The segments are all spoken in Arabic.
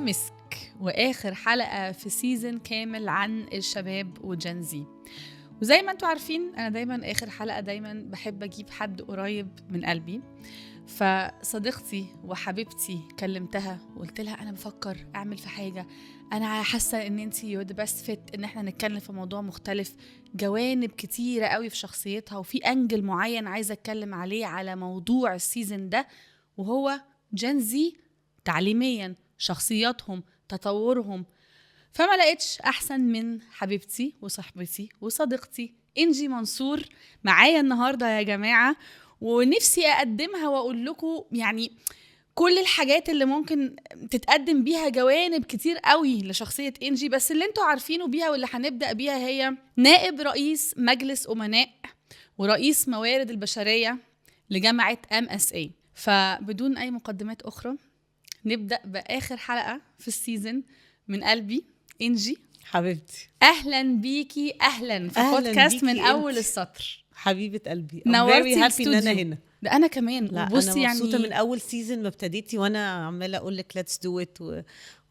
مسك واخر حلقة في سيزن كامل عن الشباب وجنزي. وزي ما انتوا عارفين انا دايما اخر حلقة دايما بحب اجيب حد قريب من قلبي. فصديقتي وحبيبتي كلمتها وقلت لها انا بفكر اعمل في حاجة، انا حاسة ان انتي the best fit ان احنا نتكلم في موضوع مختلف، جوانب كتيرة قوي في شخصيتها وفي انجل معين عايزة اتكلم عليه على موضوع السيزن ده، وهو جنزي تعليميا، شخصياتهم، تطورهم. فما لقيتش احسن من حبيبتي وصاحبتي وصديقتي انجي منصور معايا النهارده يا جماعه، ونفسي اقدمها واقول لكم يعني كل الحاجات اللي ممكن تتقدم بيها جوانب كتير قوي لشخصيه انجي، بس اللي انتوا عارفينه بيها واللي هنبدا بيها هي نائب رئيس مجلس امناء ورئيس موارد البشريه لجامعه MSA. فبدون اي مقدمات اخرى نبدأ بآخر حلقة في السيزن من قلبي. إنجي حبيبتي أهلا بيكي، أهلا في بودكاست من أول السطر. حبيبة قلبي نورتي I'm very happy إن أنا هنا. ده أنا كمان. لا أنا مبسوطة يعني من أول سيزن ما ابتديتي وأنا عمالة أقول لك let's do it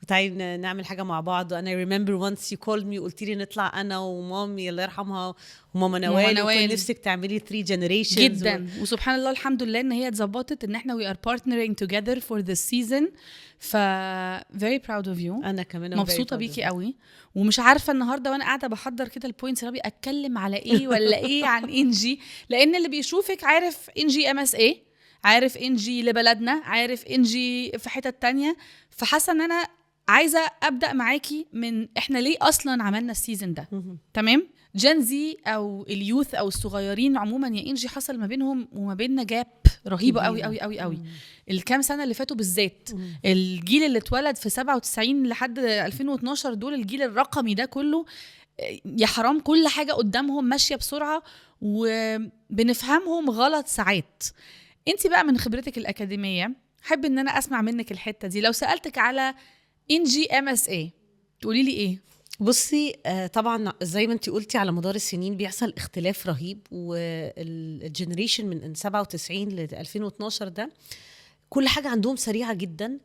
وتعالي نعمل حاجة مع بعض. وأنا remember once you called me وقلتي لي نطلع أنا ومامي الله يرحمها وماما نوال وكل نفسك تعملي 3 generations جدا وسبحان الله الحمد لله إن هي اتظبطت إن إحنا we are partnering together for this season. very proud of you. أنا كمان مبسوطة بيكي قوي ومش عارفة النهاردة وأنا قاعدة بحضر كده البوينتس ربي أتكلم على إيه ولا إيه عن إنجي، لأن اللي بيشوفك عارف إنجي MSA، عارف إنجي لبلدنا، عارف إنجي في حتة تانية. فحاسة أن أنا عايزة أبدأ معاكي من إحنا ليه أصلاً عملنا السيزن ده. تمام؟ جنزي أو اليوث أو الصغيرين عموماً يا إنجي حصل ما بينهم وما بيننا جاب رهيبة قوي قوي قوي قوي. الكام سنة اللي فاتوا بالذات، الجيل اللي اتولد في 97 لحد 2012 دول الجيل الرقمي ده كله يا حرام كل حاجة قدامهم ماشية بسرعة وبنفهمهم غلط ساعات. انتي بقى من خبرتك الأكاديمية حب ان انا اسمع منك الحتة دي. لو سألتك على إنجي MSA تقولي لي ايه؟ بصي طبعا زي ما انتي قلتي على مدار السنين بيحصل اختلاف رهيب، والجنريشن من 97 ل 2012 ده كل حاجة عندهم سريعة جدا،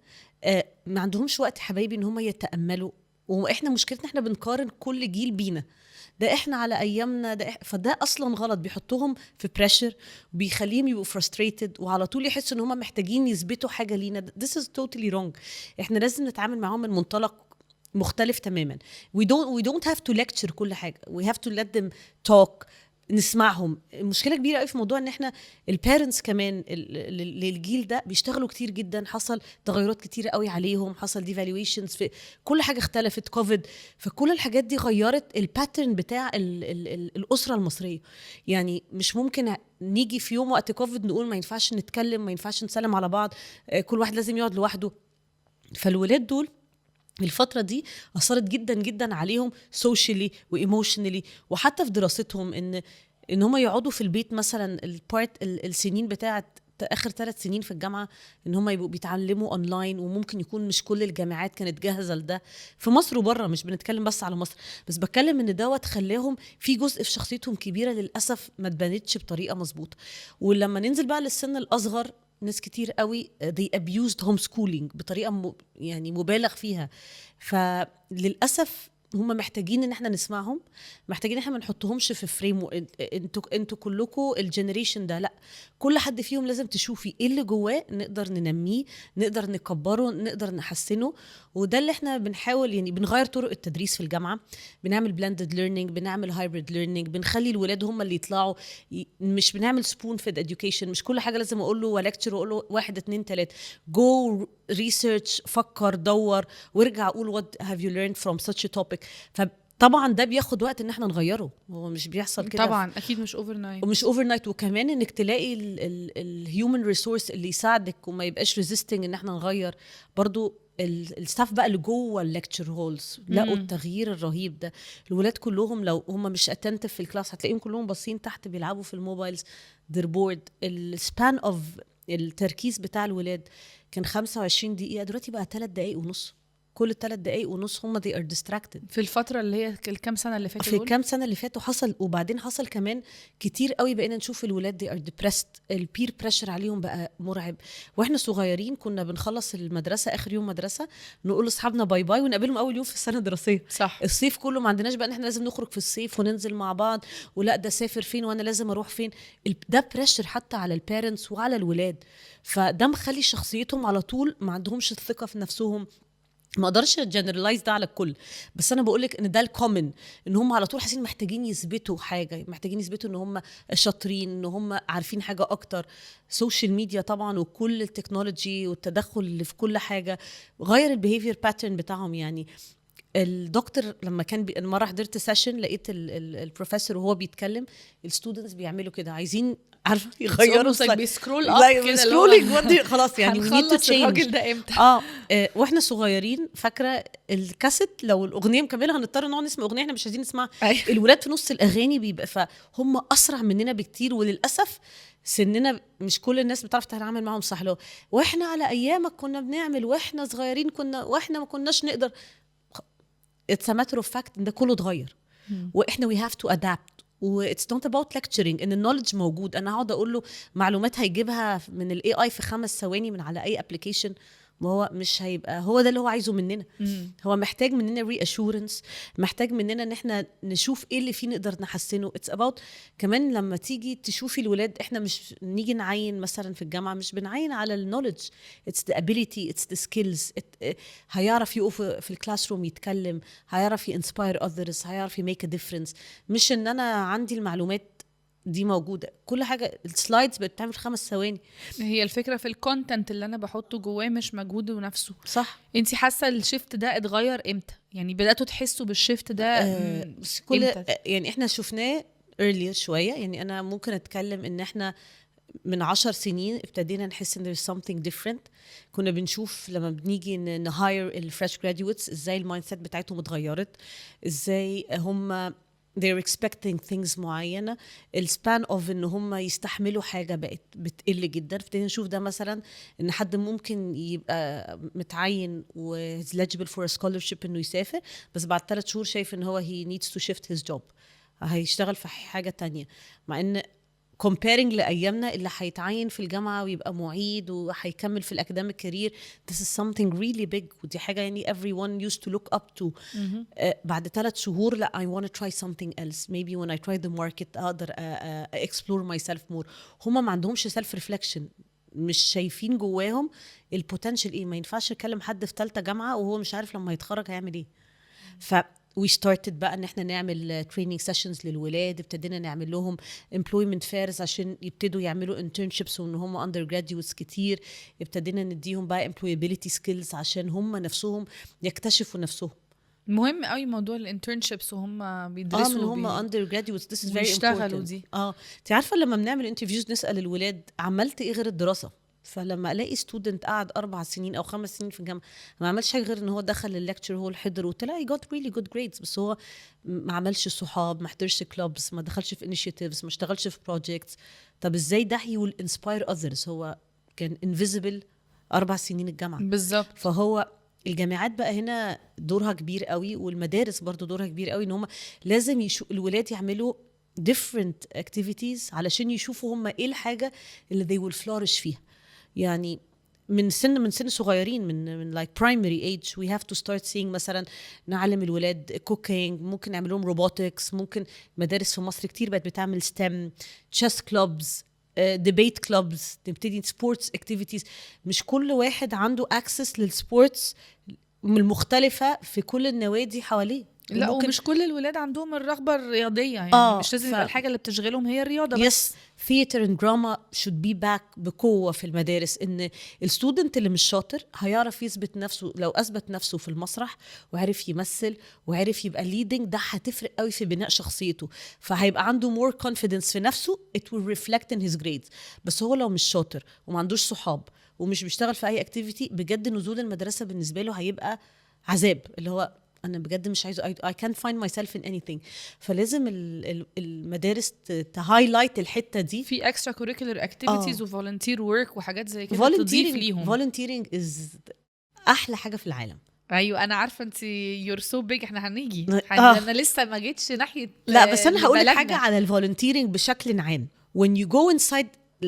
ما عندهمش وقت حبايبي ان هم يتأملوا. واحنا مشكلتنا احنا بنقارن كل جيل بينا، ده احنا على ايامنا ده فده اصلا غلط، بيحطهم في بريشر وبيخليهم يبقوا frustrated وعلى طول يحسوا ان هم محتاجين يثبتوا حاجة لينا. this is totally wrong. احنا لازم نتعامل معاهم من منطلق مختلف تماما. we don't have to lecture كل حاجة, we have to let them talk, نسمعهم. مشكلة كبيرة قوي في موضوع ان احنا البارنتس كمان للجيل ده بيشتغلوا كتير جدا، حصل تغيرات كتير قوي عليهم، حصل devaluations في كل حاجة، اختلفت كوفيد، فكل الحاجات دي غيرت الباترن بتاع الأسرة المصرية. يعني مش ممكن نيجي في يوم وقت كوفيد نقول ما ينفعش نتكلم، ما ينفعش نسلم على بعض، كل واحد لازم يقعد لوحده. فالولاد دول الفترة دي أثرت جدا جدا عليهم socially وemotionally، وحتى في دراستهم إن هم يقعدوا في البيت مثلا السنين بتاعت آخر 3 سنين في الجامعة إن هم يبقوا بيتعلموا أونلاين، وممكن يكون مش كل الجامعات كانت جاهزة لده في مصر وبره، مش بنتكلم بس على مصر، بس بتكلم إن دوت خلاهم في جزء في شخصيتهم كبيرة للأسف ما تبانتش بطريقة مظبوطة. ولما ننزل بقى للسن الأصغر ناس كتير قوي they abused homeschooling بطريقة يعني مبالغ فيها. فللأسف هم محتاجين ان احنا نسمعهم، محتاجين ان احنا ما نحطهمش في فريم انتوا كلكم الجنريشن ده، لا، كل حد فيهم لازم تشوفي ايه اللي جواه نقدر ننميه، نقدر نكبره، نقدر نحسنه. وده اللي احنا بنحاول، يعني بنغير طرق التدريس في الجامعة، بنعمل blended learning، بنعمل hybrid learning، بنخلي الولاد هم اللي يطلعوا، مش بنعمل spoon fed education، مش كل حاجة لازم اقول له ولكتشر واقول له 1 2 3، go research، فكر، دور، وارجع اقول what have you learned from such a topic. فطبعا ده بياخد وقت ان احنا نغيره، هو مش بيحصل كده طبعا اكيد مش overnight، ومش overnight. وكمان انك تلاقي الهيومن ريسورس اللي يساعدك وما يبقاش resisting ان احنا نغير. برضو الستاف بقى اللي جوه الليكتشر هولز لقوا التغيير الرهيب ده. الولاد كلهم لو هم مش اتنتف في الكلاس هتلاقيهم كلهم باصين تحت بيلعبوا في الموبايلز their board. السبان اوف التركيز بتاع الولاد كان 25 دقيقة دلوقتي بقى 3 دقايق ونص. كل 3 دقايق ونص هم they are distracted. في الفترة اللي هي الكام سنة اللي فاتوا في الكام سنة اللي فاتوا حصل. وبعدين حصل كمان كتير قوي بقينا نشوف الولاد they are depressed، البير بريشر عليهم بقى مرعب. واحنا صغيرين كنا بنخلص المدرسة اخر يوم مدرسة نقول لاصحابنا باي باي ونقابلهم اول يوم في السنة الدراسية. صح. الصيف كله ما عندناش بقى ان احنا لازم نخرج في الصيف وننزل مع بعض، ولا ده سافر فين وانا لازم اروح فين. ده بريشر حتى على البيرنتس وعلى الولاد، فده مخلي شخصيتهم على طول ما عندهمش الثقة في نفسهم. ما اقدرش جنرالايز ده على الكل، بس انا بقولك ان ده الكومن، ان هم على طول حاسين محتاجين يثبتوا حاجه، محتاجين يثبتوا ان هم شاطرين، ان هم عارفين حاجه اكتر. سوشيال ميديا طبعا وكل التكنولوجي والتدخل اللي في كل حاجه غير البيهيفير باترن بتاعهم. يعني الدكتور لما كان مره حضرت سيشن لقيت البروفيسور وهو بيتكلم الستودنتس بيعملوا كده، عايزين عارفه يغيروا بيسكرول اب كده سكرولينج خلاص يعني هنخلص الراجل ده امتى. واحنا صغيرين فاكره الكاسيت لو الاغنيه مكمله هنضطر نقعد نسمع اغنيه احنا مش عايزين نسمعها. الولاد في نص الاغاني بيبقى فهم اسرع مننا بكتير، وللاسف سننا مش كل الناس بتعرف تتعامل معهم صح. لو واحنا على ايامك كنا بنعمل، واحنا صغيرين كنا، واحنا ما كناش نقدر. it's a matter of fact ان ده كله اتغير واحنا we have to adapt. و it's not about lecturing، ان النولج موجود. انا هقعد اقول له معلومات هيجيبها من الاي اي في 5 ثواني من على اي ابلكيشن، ما هو مش هيبقى هو ده اللي هو عايزه مننا. هو محتاج مننا reassurance، محتاج مننا ان احنا نشوف ايه اللي فيه نقدر نحسنه. it's about كمان لما تيجي تشوفي الولاد، احنا مش نيجي نعين مثلا في الجامعة مش بنعين على النولج، it's the ability, it's the skills. هيعرف يقف في الكلاس روم يتكلم، هيعرف يinspire others، هيعرف make a difference. مش ان انا عندي المعلومات دي موجودة، كل حاجة السلايدز بتعمل 5 ثواني. هي الفكرة في الكونتنت اللي أنا بحطه جواه مش مجهوده نفسه. صح. انتي حاسة الشيفت ده اتغير امتى؟ يعني بدأتوا تحسوا بالشيفت ده امتى؟ يعني احنا شفناه earlier شوية. يعني أنا ممكن أتكلم إن احنا من 10 سنين ابتدينا نحس ان there's something different. كنا بنشوف لما بنيجي نهاير الفريش graduates ازاي المايند سيت بتاعتهم اتغيرت، ازاي هم they're expecting things معينة. السبان اوف ان هم يستحملوا حاجة بقت بتقل جدا. ابتدينا نشوف ده مثلا ان حد ممكن يبقى متعين و eligible for a scholarship انه يسافر، بس بعد 3 شهور شايف ان هو he needs to shift his job، هيشتغل في حاجة تانية. مع ان comparing لأيامنا اللي هيتعين في الجامعة ويبقى معيد وهيكمل في الأكاديميك كارير this is something really big، ودي حاجة يعني everyone used to look up to. بعد 3 شهور لا I want to try something else, maybe when I try the market أقدر explore myself more. هما ما عندهمش self reflection، مش شايفين جواهم البوتنشال ايه. ما ينفعش يكلم حد في 3 جامعة وهو مش عارف لما يتخرج هيعمل ايه. we started بقى ان احنا نعمل training sessions للولاد، ابتدينا نعمل لهم employment fairs عشان يبتدوا يعملوا internships وان هم undergraduates كتير. ابتدينا نديهم بقى employability skills عشان هم نفسهم يكتشفوا نفسهم. مهم قوي موضوع الانترنشيبس وهم بيدرسوا من هم undergraduates this is very important. دي انت عارفه لما بنعمل interviews نسأل الولاد عملت ايه غير الدراسة، فلما الاقي ستودنت قعد 4 سنين او 5 سنين في الجامعه ما عملش حاجه غير ان هو دخل الليكتشر هو الحضر وطلع got really good grades، بس هو ما عملش صحاب، ما حضرش كلوبز، ما دخلش في initiatives، ما اشتغلش في projects. طب ازاي ده he will inspire others؟ هو كان invisible 4 سنين الجامعه بالظبط. فهو الجامعات بقى هنا دورها كبير قوي، والمدارس برضو دورها كبير قوي، ان هم لازم الولاد يعملوا different activities علشان يشوفوا هم ايه الحاجه اللي they will flourish فيها. يعني من سن صغيرين من like primary age we have to start seeing مثلا نعلم الولاد cooking، ممكن نعمل لهم robotics، ممكن مدارس في مصر كتير بقت بتعمل STEM chess clubs debate clubs، نبتدي sports activities. مش كل واحد عنده access للسبورتس المختلفة في كل النوادي حواليه. لا ومش كل الولاد عندهم الرغبة الرياضية، يعني مش لازم يبقى الحاجة اللي بتشغلهم هي الرياضة بس. theater and drama should be back بقوة في المدارس. ان الستودنت اللي مش شاطر هيعرف يثبت نفسه لو أثبت نفسه في المسرح وعرف يمثل وعرف يبقى leading، ده هتفرق قوي في بناء شخصيته، فهيبقى عنده more confidence في نفسه it will reflect in his grades. بس هو لو مش شاطر وما عندوش صحاب ومش بيشتغل في أي activity، بجد نزول المدرسة بالنسبة له هيبقى عذاب، اللي هو أنا بجد مش عايزه I can't find myself in anything. فلازم المدارس تهايلايت الحتة دي في extra curricular activities و volunteer work وحاجات زي كده تضيف ليهم. volunteering is أحلى حاجة في العالم. ايوه انا عارفه انت you're so big، احنا هنيجي انا لسه ما جيتش ناحيه. لا بس انا هقول لك بلدنا. حاجه على الفولنتيرنج بشكل عام. when you go inside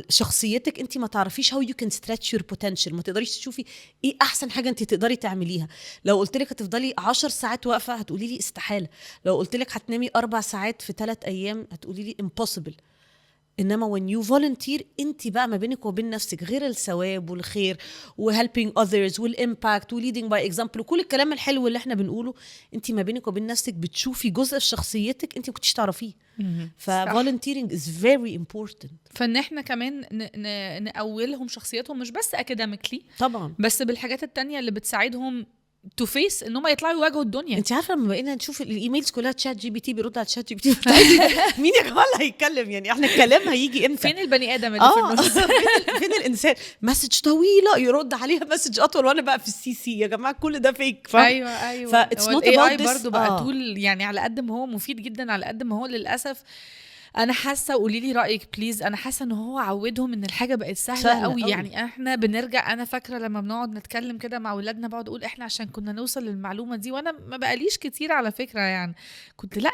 شخصيتك انت ما تعرفيش how you can stretch your potential، ما تقدريش تشوفي ايه احسن حاجه انت تقدري تعمليها. لو قلت لك هتفضلي 10 ساعات واقفه هتقولي لي استحاله، لو قلت لك هتنامي 4 ساعات في 3 ايام هتقولي لي impossible. انما when you volunteer انت بقى ما بينك وبين نفسك غير الثواب والخير و helping others والimpact و leading by example وكل الكلام الحلو اللي احنا بنقوله، انت ما بينك وبين نفسك بتشوفي جزء في شخصيتك انت ما كنتيش تعرفيه. ف volunteering is very important. فان احنا كمان نقولهم شخصياتهم مش بس academically طبعا، بس بالحاجات التانية اللي بتساعدهم تو فيس ان هم يطلعوا يواجهوا الدنيا. انت عارفه لما بقينا نشوف الايميلز كلها تشات جي بي تي بيرد على تشات جي بي تي مين يا جماعه اللي هيتكلم؟ يعني احنا الكلام هيجي امتى؟ فين البني ادم اللي في النص؟ فين الانسان؟ مسج طويله يرد عليها مسج اطول وانا بقى في السي سي. يا جماعه كل ده فيك. ايوه فاتس نوت اباوت برضه بقى طول يعني على قد ما هو مفيد جدا على قد ما هو للاسف انا حاسه، قولي لي رايك بليز، انا حاسه ان هو عودهم ان الحاجه بقت سهله قوي. يعني احنا بنرجع، انا فاكره لما بنقعد نتكلم كده مع اولادنا بقعد اقول احنا عشان كنا نوصل للمعلومه دي، وانا ما بقاليش كتير على فكره يعني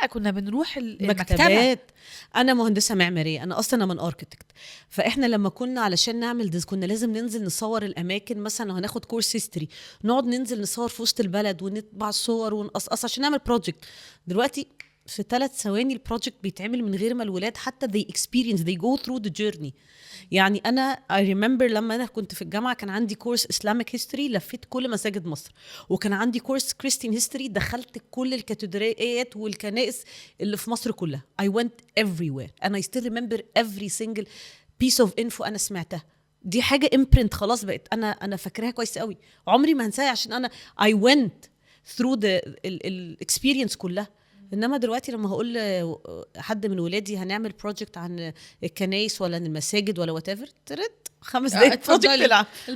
كنا بنروح المكتبات. انا مهندسه معماريه، انا اصلا من اركيتكت. فاحنا لما كنا علشان نعمل كنا لازم ننزل نصور الاماكن. مثلا لو هناخد كورس هيستوري نقعد ننزل نصور في وسط البلد ونطبع صور ونقصقص عشان نعمل بروجكت. دلوقتي في 3 ثواني البروجكت بيتعمل من غير ما الولاد حتى they experience they go through the journey. يعني أنا I remember لما أنا كنت في الجامعة كان عندي كورس Islamic History لفيت كل مساجد مصر، وكان عندي كورس Christian History دخلت كل الكاتدرائيات والكنائس اللي في مصر كلها. I went everywhere and I still remember every single piece of info أنا سمعتها. دي حاجة imprint خلاص بقت أنا فاكراها كويس قوي، عمري ما هنساها عشان أنا I went through the experience كلها. انما دلوقتي لما هقول حد من ولادي هنعمل بروجكت عن الكنايس ولا المساجد ولا whatever 5 دقايق بروجكت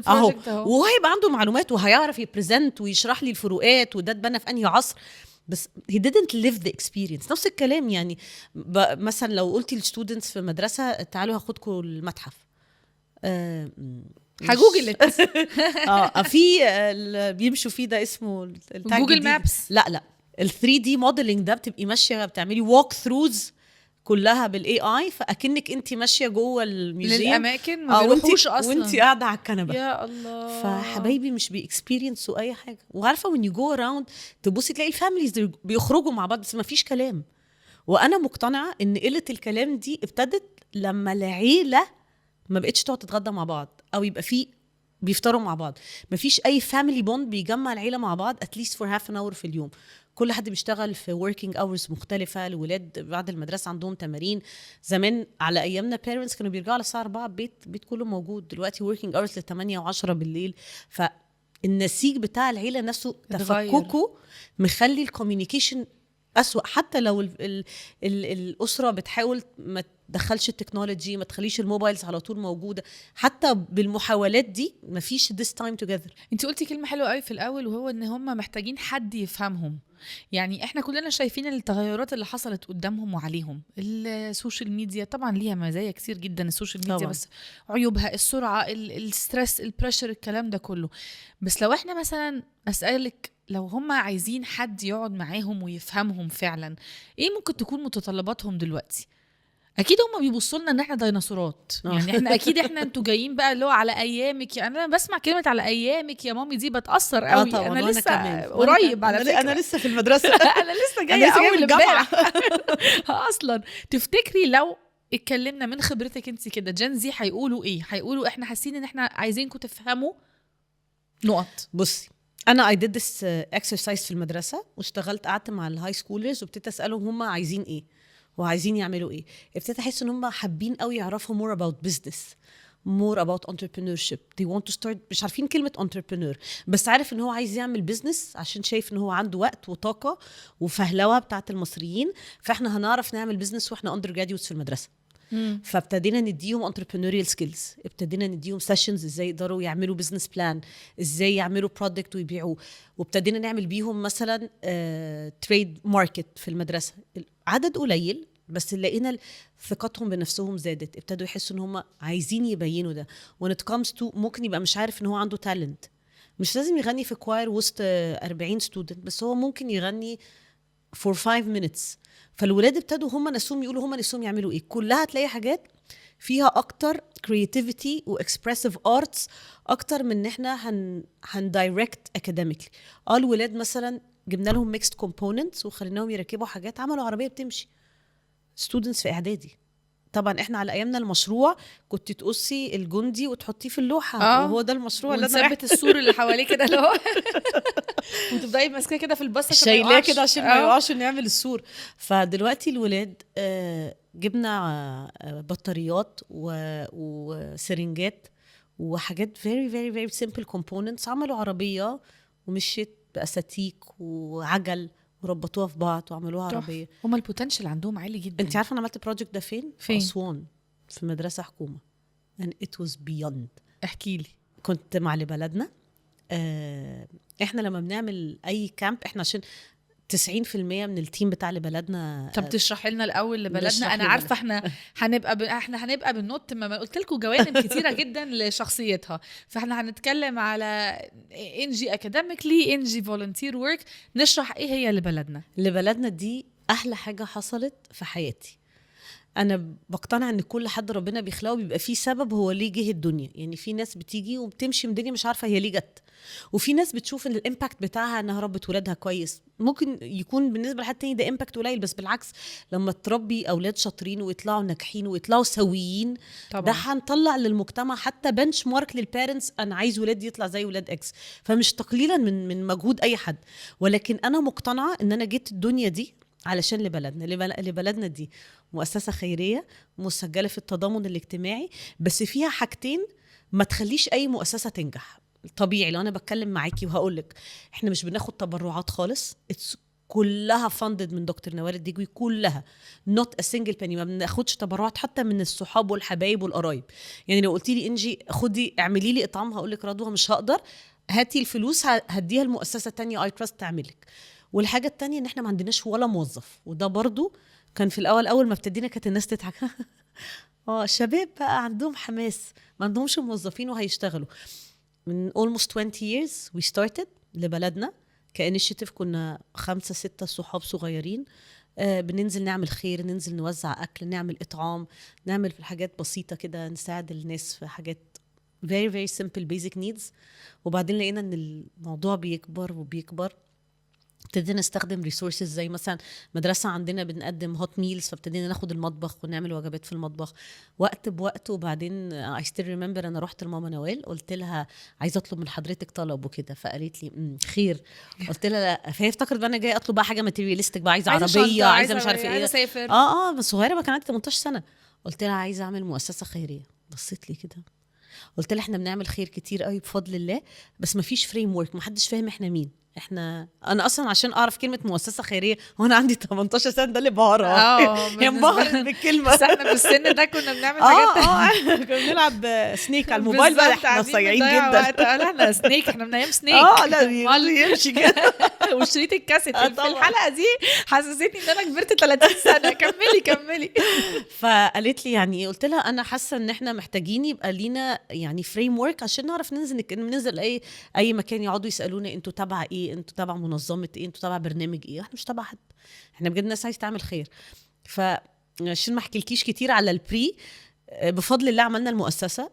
اهو، وهو هيبقى عنده معلومات وهيعرف يبريزنت ويشرح لي الفروقات وده اتبنى في انهي عصر، بس he didn't live the experience. نفس الكلام يعني مثلا لو قلتي للستودنتس في مدرسه تعالوا هاخدكم المتحف هجوجلت في اللي بيمشوا فيه ده اسمه جوجل مابس. لا ال 3D modeling ده بتبقي ماشيه بتعملي walk throughs كلها بالاي اي، فاكنك انت ماشيه جوه الميوزيوم للاماكن ما بيروحوش اصلا وانت قاعده على الكنبه. يا الله، فحبايبي مش بيكسبيرينسوا اي حاجه. وعارفه when you go around تبصي تلاقي الفاميليز بيخرجوا مع بعض بس ما فيش كلام. وانا مقتنعه ان قله الكلام دي ابتدت لما العيله ما بقتش تقعد تتغدى مع بعض او يبقى في بيفطروا مع بعض. ما فيش اي فاميلي بوند بيجمع العيله مع بعض at least for half an hour في اليوم. كل حد بيشتغل في working hours مختلفة. الولاد بعد المدرسة عندهم تمارين. زمان على أيامنا parents كانوا بيرجعوا على الساعة 4 بيت كله موجود. دلوقتي working hours ل 8 و 10 بالليل. فالنسيج بتاع العيلة نفسه تفككه مخلي الكوميونيكيشن أسوأ. حتى لو الأسرة بتحاول ما تدخلش التكنولوجي، ما تخليش الموبايلز على طول موجودة، حتى بالمحاولات دي مفيش this time together. انت قلتي كلمة حلوة قوي في الأول وهو ان هم محتاجين حد يفهمهم. يعني احنا كلنا شايفين التغيرات اللي حصلت قدامهم وعليهم. السوشيال ميديا طبعا ليها مزايا كتير جدا السوشيال ميديا طبعا. بس عيوبها السرعة، الستريس، البريشر، الكلام ده كله. بس لو احنا مثلا أسألك لو هم عايزين حد يقعد معاهم ويفهمهم فعلا، ايه ممكن تكون متطلباتهم دلوقتي؟ اكيد هم بيبصوا لنا ان احنا ديناصورات. يعني احنا اكيد انتوا جايين بقى اللي هو على ايامك. يعني انا بسمع كلمه على ايامك يا مامي دي بتاثر قوي. انا لسه قريب على فكره، انا لسه في المدرسه انا لسه جايه اول امبارح اصلا. تفتكري لو اتكلمنا من خبرتك انت كده جين زي هيقولوا ايه؟ هيقولوا احنا حاسين ان احنا عايزينكم تفهموا نقط. بصي انا I did this exercise في المدرسه واشتغلت قعدت مع الهاي سكولرز وابتديت اسالهم هم عايزين ايه وعايزين يعملوا ايه. ابتديت احس ان هم حابين قوي يعرفوا more about business, more about entrepreneurship. they want to start. مش عارفين كلمه entrepreneur بس عارف ان هو عايز يعمل business عشان شايف ان هو عنده وقت وطاقه وفهلوه بتاعه المصريين. فاحنا هنعرف نعمل business واحنا undergraduates في المدرسه. فابتدينا نديهم entrepreneurial skills. ابتدينا نديهم sessions ازاي يقدروا يعملوا business plan, ازاي يعملوا product ويبيعوه. وابتدينا نعمل بيهم مثلا trade market في المدرسة. عدد قليل بس لقينا ثقتهم بنفسهم زادت. ابتدوا يحسوا ان هم عايزين يبينوا ده. when it comes to ممكن يبقى مش عارف ان هو عنده talent مش لازم يغني في كواير وسط 40 ستودنت، بس هو ممكن يغني for 5 minutes. فالولاد ابتدوا هم نفسهم يقولوا هم نفسهم يعملوا ايه. كلها تلاقي حاجات فيها اكتر creativity و expressive arts اكتر من ان احنا هندايركت academically. الولاد مثلا جبنا لهم mixed components وخليناهم يركبوا حاجات، عملوا عربية بتمشي students في اعدادي. طبعا احنا على ايامنا المشروع كنت تقصي الجندي وتحطيه في اللوحه، وهو ده المشروع اللي انا ونثبت السور اللي حواليه كده اللي هو وتبداي ماسكاه كده في الباص عشان ما شايلاه يقعش. كده عشان ما يقعش نعمل السور. فدلوقتي الولاد جبنا بطاريات وسرنجات وحاجات very very very simple components، عملوا عربيه ومشيت باساتيك وعجل وربطوها في بعض وعملوها عربيه. هما البوتنشال عندهم عالي جدا. انت عارفه انا عملت البروجكت ده فين؟ في اسوان في مدرسه حكومه and it was beyond. احكي لي. كنت مع لبلدنا. احنا لما بنعمل اي كامب، احنا عشان 90% من التيم بتاع لبلدنا. طب تشرحي لنا الاول لبلدنا. انا عارفه احنا هنبقى بالنوت، ما قلت لكم جوانب كتيره جدا لشخصيتها. فاحنا هنتكلم على انجي اكاديميكلي، انجي فولنتير ورك. نشرح ايه هي لبلدنا دي احلى حاجه حصلت في حياتي. انا بقتنع ان كل حد ربنا بيخلقه بيبقى فيه سبب هو ليه جه الدنيا. يعني في ناس بتيجي وبتمشي من الدنيا مش عارفه هي ليه جت، وفي ناس بتشوف ان الامباكت بتاعها انها ربت ولادها كويس. ممكن يكون بالنسبه لحد تاني ده امباكت قليل، بس بالعكس لما تربي اولاد شاطرين ويطلعوا ناجحين ويطلعوا سويين طبعا، ده هنطلع للمجتمع حتى بنش مارك للبيرنتس. انا عايز ولادي يطلع زي ولاد اكس. فمش تقليلا من مجهود اي حد، ولكن انا مقتنعه ان انا جيت الدنيا دي علشان لبلدنا دي مؤسسة خيرية مسجلة في التضامن الاجتماعي، بس فيها حاجتين ما تخليش أي مؤسسة تنجح. طبيعي لو أنا بتكلم معاكي وهقولك إحنا مش بناخد تبرعات خالص، كلها فاندد من دكتور نوال الدجوي، كلها not a single penny. ما بناخدش تبرعات حتى من الصحاب والحبايب والقرايب. يعني لو قلتي لي إنجي خدي اعملي لي إطعام، هقولك رضوى مش هقدر، هاتي الفلوس هديها المؤسسة تانية I trust تعملك. والحاجة التانية ان احنا ما عندناش ولا موظف، وده برضو كان في اول ما ابتدينا كانت الناس تضحك شباب بقى عندهم حماس، ما عندهمش موظفين وهيشتغلوا. من almost 20 years we started لبلدنا كإنيشيتيف. كنا 5-6 صحاب صغيرين، بننزل نعمل خير، ننزل نوزع اكل، نعمل اطعام، نعمل في حاجات بسيطة كده، نساعد الناس في حاجات very very simple basic needs. وبعدين لقينا ان الموضوع بيكبر وبيكبر، ابتدينا نستخدم ريسورسز زي مثلا مدرسة عندنا بنقدم هوت ميلز، فابتدينا ناخد المطبخ ونعمل وجبات في المطبخ وقت بوقت. وبعدين I still remember انا رحت لماما نوال قلت لها عايزه اطلب من حضرتك طلب وكده، فقالت لي خير. قلت لها لا، فهي افتكرت بقى انا جايه اطلب بقى حاجه ماتيريالستيك بقى، عايزه عربيه، عايزه مش عارفه ايه، اسافر. بس صغيره بقى، كان عندي 18 سنه. قلت لها عايزه اعمل مؤسسه خيريه. بصيت لي كده قلت لها احنا بنعمل خير كتير قوي بفضل الله، بس ما فيش فريم ورك، ما حدش فاهم احنا مين. انا اصلا عشان اعرف كلمه مؤسسه خيريه وانا عندي 18 سنه ده اللي بهرها هي انبهرت بالكلمه. بس احنا في السن ده كنا بنعمل حاجات كنا بنلعب سنيك على الموبايل بقى، احنا صايعين جدا. احنا سنيك، احنا بنايم سنيك. لا يمشي كده وشريط الكاسيت في الحلقه دي حسستني ان انا كبرت 30 سنه. كملي. فقالت لي يعني ايه؟ قلت لها انا حاسه ان احنا محتاجين يبقى لينا يعني فريم ورك عشان نعرف ننزل اي مكان يقعدوا يسالونا انتوا تبع ايه، انتوا تبع منظمه ايه، انتوا تبع برنامج ايه. احنا مش تبع حد، احنا بجد ناس عايز تعمل خير. فعشان ما احكيلكيش كتير على البري، بفضل الله عملنا المؤسسه.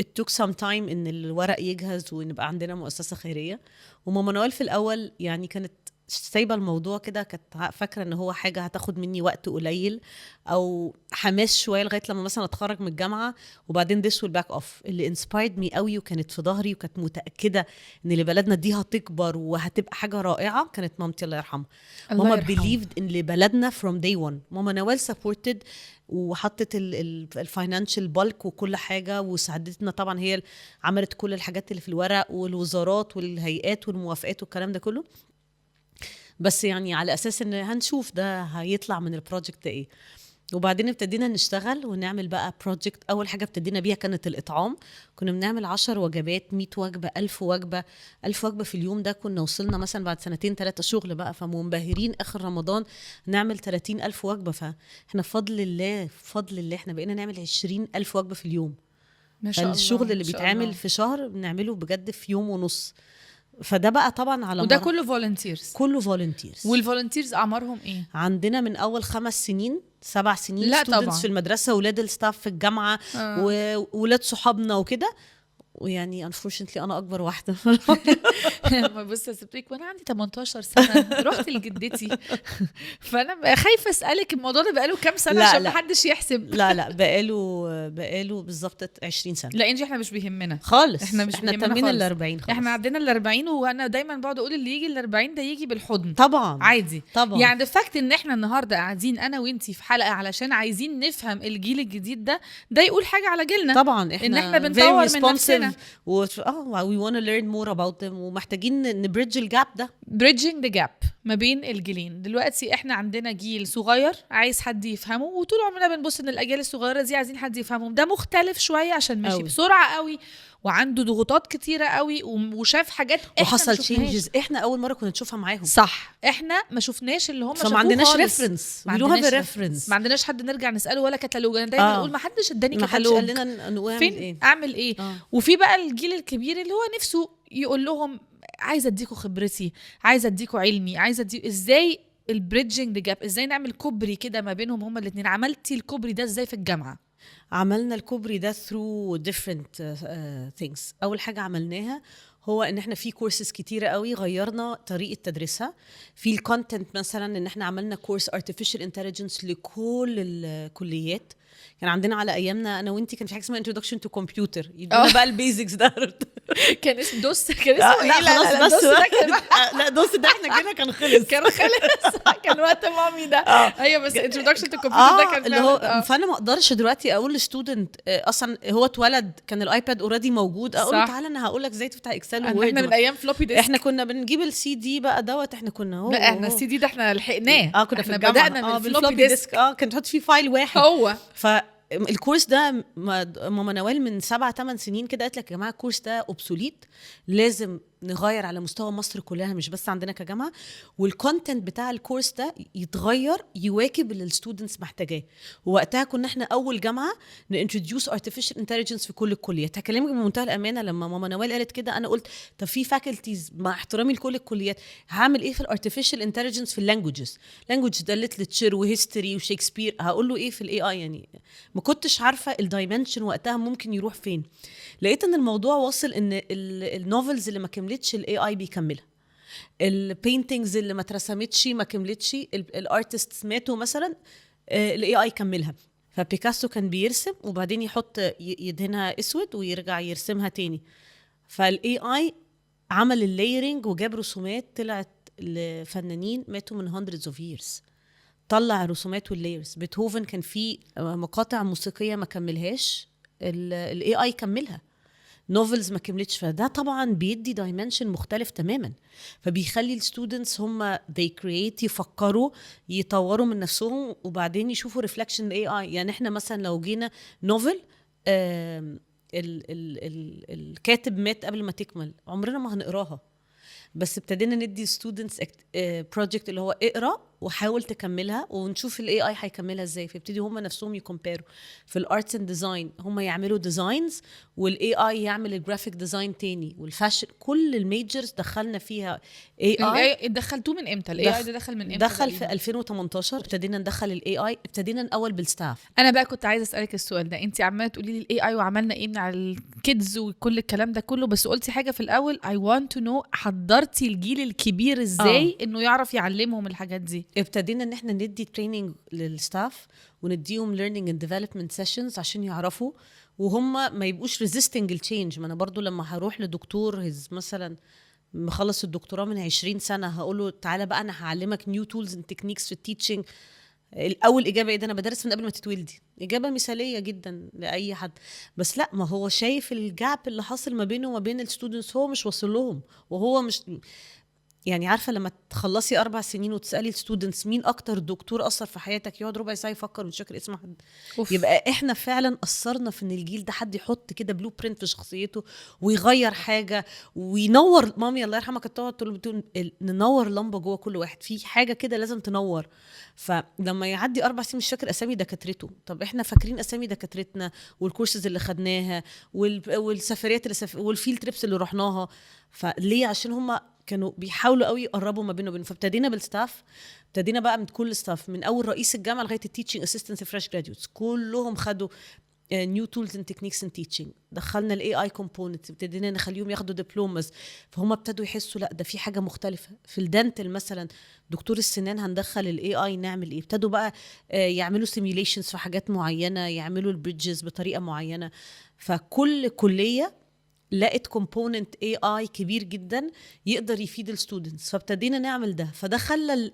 it took some time ان الورق يجهز ونبقى عندنا مؤسسه خيريه. وماما نوال في الاول يعني كانت سايبه الموضوع كده، كانت فاكره ان هو حاجه هتاخد مني وقت قليل او حماس شويه لغايه لما مثلا اتخرج من الجامعه. وبعدين this will back off. اللي inspired me قوي وكانت في ظهري وكانت متاكده ان لبلدنا دي هتكبر وهتبقى حاجه رائعه كانت مامتي الله يرحمها. ماما believed ان لبلدنا from day one. ماما نوال supported وحطت الفاينانشال بالك وكل حاجه وساعدتنا طبعا. هي عملت كل الحاجات اللي في الورق والوزارات والهيئات والموافقات والكلام ده كله. بس يعني على اساس ان هنشوف ده هيطلع من البروجكت ايه. وبعدين ابتدينا نشتغل ونعمل بقى بروجكت. اول حاجه ابتدينا بيها كانت الاطعام. كنا بنعمل 10 وجبات، 100 وجبه، 1000 وجبه. 1000 وجبه في اليوم ده كنا وصلنا مثلا بعد 2-3 شغل بقى، فمنبهرين اخر رمضان نعمل 30,000 وجبه. فاحنا بفضل الله احنا بقينا نعمل 20,000 وجبه في اليوم. ما شاء الله. الشغل اللي بيتعمل في شهر بنعمله بجد في يوم ونص. فده بقى طبعا على وده كله فولنتيرز؟ كله فولنتيرز. والفولنتيرز اعمارهم ايه؟ عندنا من اول 5 سنين 7 سنين لا ستودنتس طبعا. في المدرسه، ولاد الستاف في الجامعه وولاد صحابنا وكده. ويعني unfortunately انا اكبر واحده. بص يا سبريك، وانا عندي 18 سنه رحت لجدتي. فانا خايفه اسالك الموضوع ده بقاله كام سنه عشان ما حدش يحسب. لا بقاله بالظبط 20 سنه. لا انجي احنا مش بيهمنا خالص، احنا تمين ال 40 خالص. احنا عدينا ال 40 وانا دايما بقعد اقول اللي يجي ال 40 ده يجي بالحضن طبعا عادي طبعا. يعني الفاكت ان احنا النهارده قاعدين انا وانتي في حلقه علشان عايزين نفهم الجيل الجديد ده يقول حاجه على جيلنا طبعا. احنا بنطور من نفسنا we want to learn more about them، ومحتاجين نبريدج الجاب ده. bridging the gap ما بين الجيلين. دلوقتي احنا عندنا جيل صغير عايز حد يفهمه، وطول عمرنا بنبص ان الاجيال الصغيره دي عايزين حد يفهمهم. ده مختلف شويه عشان ماشي بسرعه قوي وعنده ضغوطات كتيره قوي وشاف حاجات احنا وحصل تشينجز احنا اول مره كنا نشوفها معاهم. صح، احنا ما شفناش اللي هم شافوه، فما عندناش ريفرنس، ما عندناش حد نرجع نساله ولا كتالوج. انا دايما اقول ما حدش اداني كتالوج، قال لنا فين إيه؟ اعمل ايه؟ وفي بقى الجيل الكبير اللي هو نفسه يقول لهم عايزه اديكوا خبرتي، عايزه اديكوا علمي، عايزه اديكوا ازاي البريدجنج ذا جاب، ازاي نعمل كوبري كده ما بينهم هما الاثنين. عملتي الكوبري ده ازاي في الجامعه؟ عملنا الكوبري ده through different things. اول حاجه عملناها هو ان احنا في كورسز كتيره قوي غيرنا طريقه تدريسها. في الكونتنت مثلا ان احنا عملنا كورس artificial intelligence لكل الكليات. كان عندنا على ايامنا انا وانتي كان في حاجه اسمها introduction to computer، يدونا بقى البيزكس ده. كان اسمه دوس، كان اسمه لا ايه؟ خلاص بس لا دوس ده احنا جينا كان خلص كان وقت مامي ده. ايوه بس introduction to computer ده كان اللي هو فانا ما اقدرش دلوقتي اقول لستودنت اصلا هو اتولد كان الايباد اوريدي موجود، اقول له تعالى انا هقول لك ازاي تفتح اكسل وورد. احنا من ايام فلوبي ديسك احنا كنا بنجيب السي دي بقى دوت. احنا كنا لا احنا السي دي ده احنا لحقناه. كنا احنا بدأنا بالفلوبي ديسك. كان تحط فيه فايل واحد. هو الكورس ده ماما نوال من 7-8 سنين كده قالت لك يا جماعه الكورس ده اوبسوليت، لازم نغير على مستوى مصر كلها مش بس عندنا كجامعه، والكونتنت بتاع الكورس ده يتغير يواكب اللي الستودنتس محتاجاه. ووقتها كنا احنا اول جامعه نانتروديوس ارتفيشال انتليجنس في كل الكليات. هكلمك بمنتهى الامانه، لما ماما نوال قالت كده انا قلت طب في فاكولتيز مع احترامي لكل الكليات هعمل ايه في الارتفيشال انتليجنس في اللانجويجز؟ لانجويج ده ليتريتشر وهيستوري وشكسبير، هقول له ايه في الاي اي؟ يعني ما كنتش عارفه الدايمنشن وقتها ممكن يروح فين. لقيت ان الموضوع واصل ان النوفلز اللي ما كملتش الاي اي بيكملها، البينتينجز اللي ما اترسمتش ما كملتش، الارتستس ماتوا مثلا الاي اي كملها. فبيكاسو كان بيرسم وبعدين يحط يدهنها اسود ويرجع يرسمها تاني. فالاي اي عمل اللايرنج وجاب رسومات طلعت لفنانين ماتوا من hundreds of years. طلع الرسومات واللايرز. بيتهوفن كان فيه مقاطع موسيقيه ما كملهاش الاي اي كملها. نوفلز ما كملتش. فده طبعا بيدي دايمنشن مختلف تماما، فبيخلي الستودنتس هم they create يفكروا يطوروا من نفسهم وبعدين يشوفوا ريفلكشن الاي اي. يعني احنا مثلا لو جينا نوفل الكاتب مات قبل ما تكمل عمرنا ما هنقراها، بس ابتدينا ندي ستودنتس بروجكت اللي هو اقرا وحاول تكملها ونشوف الاي اي هيكملها ازاي. فيبتدي هم نفسهم يكمبيروا. في الارتس اند ديزاين هم يعملوا ديزاينز والاي اي يعمل الجرافيك ديزاين تاني، والفاشن كل الميجرز دخلنا فيها اي اي. دخلتوه من امتى الاي اي ده؟ دخل من امتى؟ دخل في 2018 ابتدينا ندخل الاي اي. ابتدينا الاول بالستاف. انا بقى كنت عايزه اسالك السؤال ده. انت عماله تقولي لي الاي اي وعملنا ايه مع الكيدز وكل الكلام ده كله، بس قلتي حاجه في الاول I want to know حضرتي الجيل الكبير ازاي انه يعرف يعلمهم الحاجات دي؟ ابتدينا ان احنا ندي تريننج للستاف ونديهم learning and development sessions عشان يعرفوا وهم ما يبقوش resisting التشينج. ما انا برضو لما هروح لدكتور مثلا مخلص الدكتوراه من 20 سنه هقوله تعالى بقى انا هعلمك new tools and techniques في التيتشنج، الاول اجابه ايه ده انا بدرس من قبل ما تتولدي. اجابه مثاليه جدا لاي حد، بس لا ما هو شايف الجاب اللي حاصل ما بينه وما بين الستودنتس، هو مش واصل لهم وهو مش يعني عارفه لما تخلصي 4 سنين وتسالي الستودنتس مين اكتر دكتور اثر في حياتك، يقعد ربع ساعه يفكر ومش فاكر اسم حد. أوف. يبقى احنا فعلا اثرنا في ان الجيل ده حد يحط كده بلو برنت في شخصيته ويغير حاجه وينور. مامي الله يرحمها كانت تقعد تقول ننور لمبه جوه كل واحد، في حاجه كده لازم تنور. فلما يعدي 4 سنين مش فاكر اسامي دكاترته، طب احنا فاكرين اسامي دكاترتنا والكورسز اللي خدناها والسفريات والفيل تريبس اللي رحناها. فليه؟ عشان هم كانوا بيحاولوا قوي يقربوا ما بينه وبينه. فابتدينا بالستاف، ابتدينا بقى من كل ستاف، من اول رئيس الجامعه لغايه التيتشنج اسيستنت فريش جراديوتس كلهم خدوا نيو تولز اند تكنيكس ان تيتشنج. دخلنا الاي اي كومبوننت، ابتدينا نخليهم ياخدوا دبلومز. فهم ابتدوا يحسوا لا ده في حاجه مختلفه. في الدنتل مثلا دكتور السنان هندخل الاي اي نعمل ايه؟ ابتدوا بقى يعملوا سيميوليشنز في حاجات معينه، يعملوا البريدجز بطريقه معينه. فكل كليه لقيت كومبوننت اي اي كبير جدا يقدر يفيد الستودنتس، فابتدينا نعمل ده. فده خلى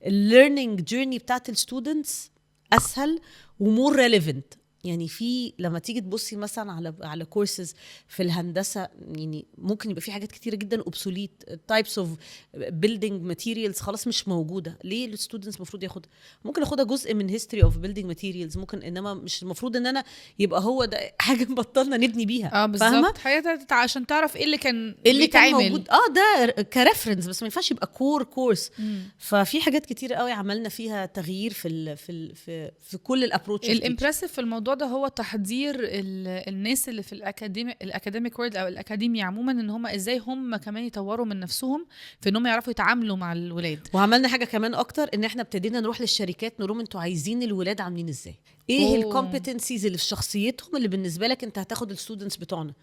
الليرنينج جيرني بتاعت الستودنتس اسهل ومور ريليفنت. يعني في لما تيجي تبصي مثلا على كورسز في الهندسه، يعني ممكن يبقى في حاجات كتيره جدا اوبسوليت، تايبس اوف بيلدينج ماتيريالز خلاص مش موجوده. ليه الستودنتس المفروض ياخدها؟ ممكن اخدها جزء من هيستوري اوف بيلدينج ماتيريالز ممكن، انما مش المفروض ان انا يبقى هو ده حاجه بطلنا نبني بيها. بالظبط، حاجات عشان تعرف ايه اللي كان كان موجود ده كريفرنس، بس ما ينفعش يبقى كورس. ففي حاجات كتير قوي عملنا فيها تغيير في كل الابروتش. الامبرسيف في الموضوع ده هو تحضير الناس اللي في الاكاديميك وورد او الاكاديميا عموما، ان هم ازاي هم كمان يطوروا من نفسهم في انهم يعرفوا يتعاملوا مع الولاد. وعملنا حاجه كمان اكتر، ان احنا ابتدينا نروح للشركات نقول لهم انتوا عايزين الولاد عاملين ازاي، ايه الكومبتنسيز اللي في شخصيتهم اللي بالنسبه لك انت هتاخد الستودنتس بتوعنا.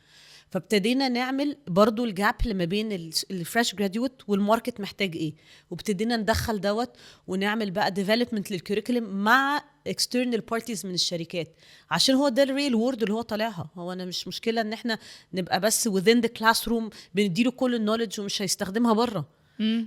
فابتدينا نعمل برضو الجاب اللي ما بين الفريش جراديوت والماركت محتاج ايه، وابتدينا ندخل دوت ونعمل بقى ديفلوبمنت للكوريكولم مع external parties من الشركات، عشان هو ده الريل وورد اللي هو طالعها. هو انا مش مشكله ان احنا نبقى بس within the classroom بنديله كل النوليدج ومش هيستخدمها بره.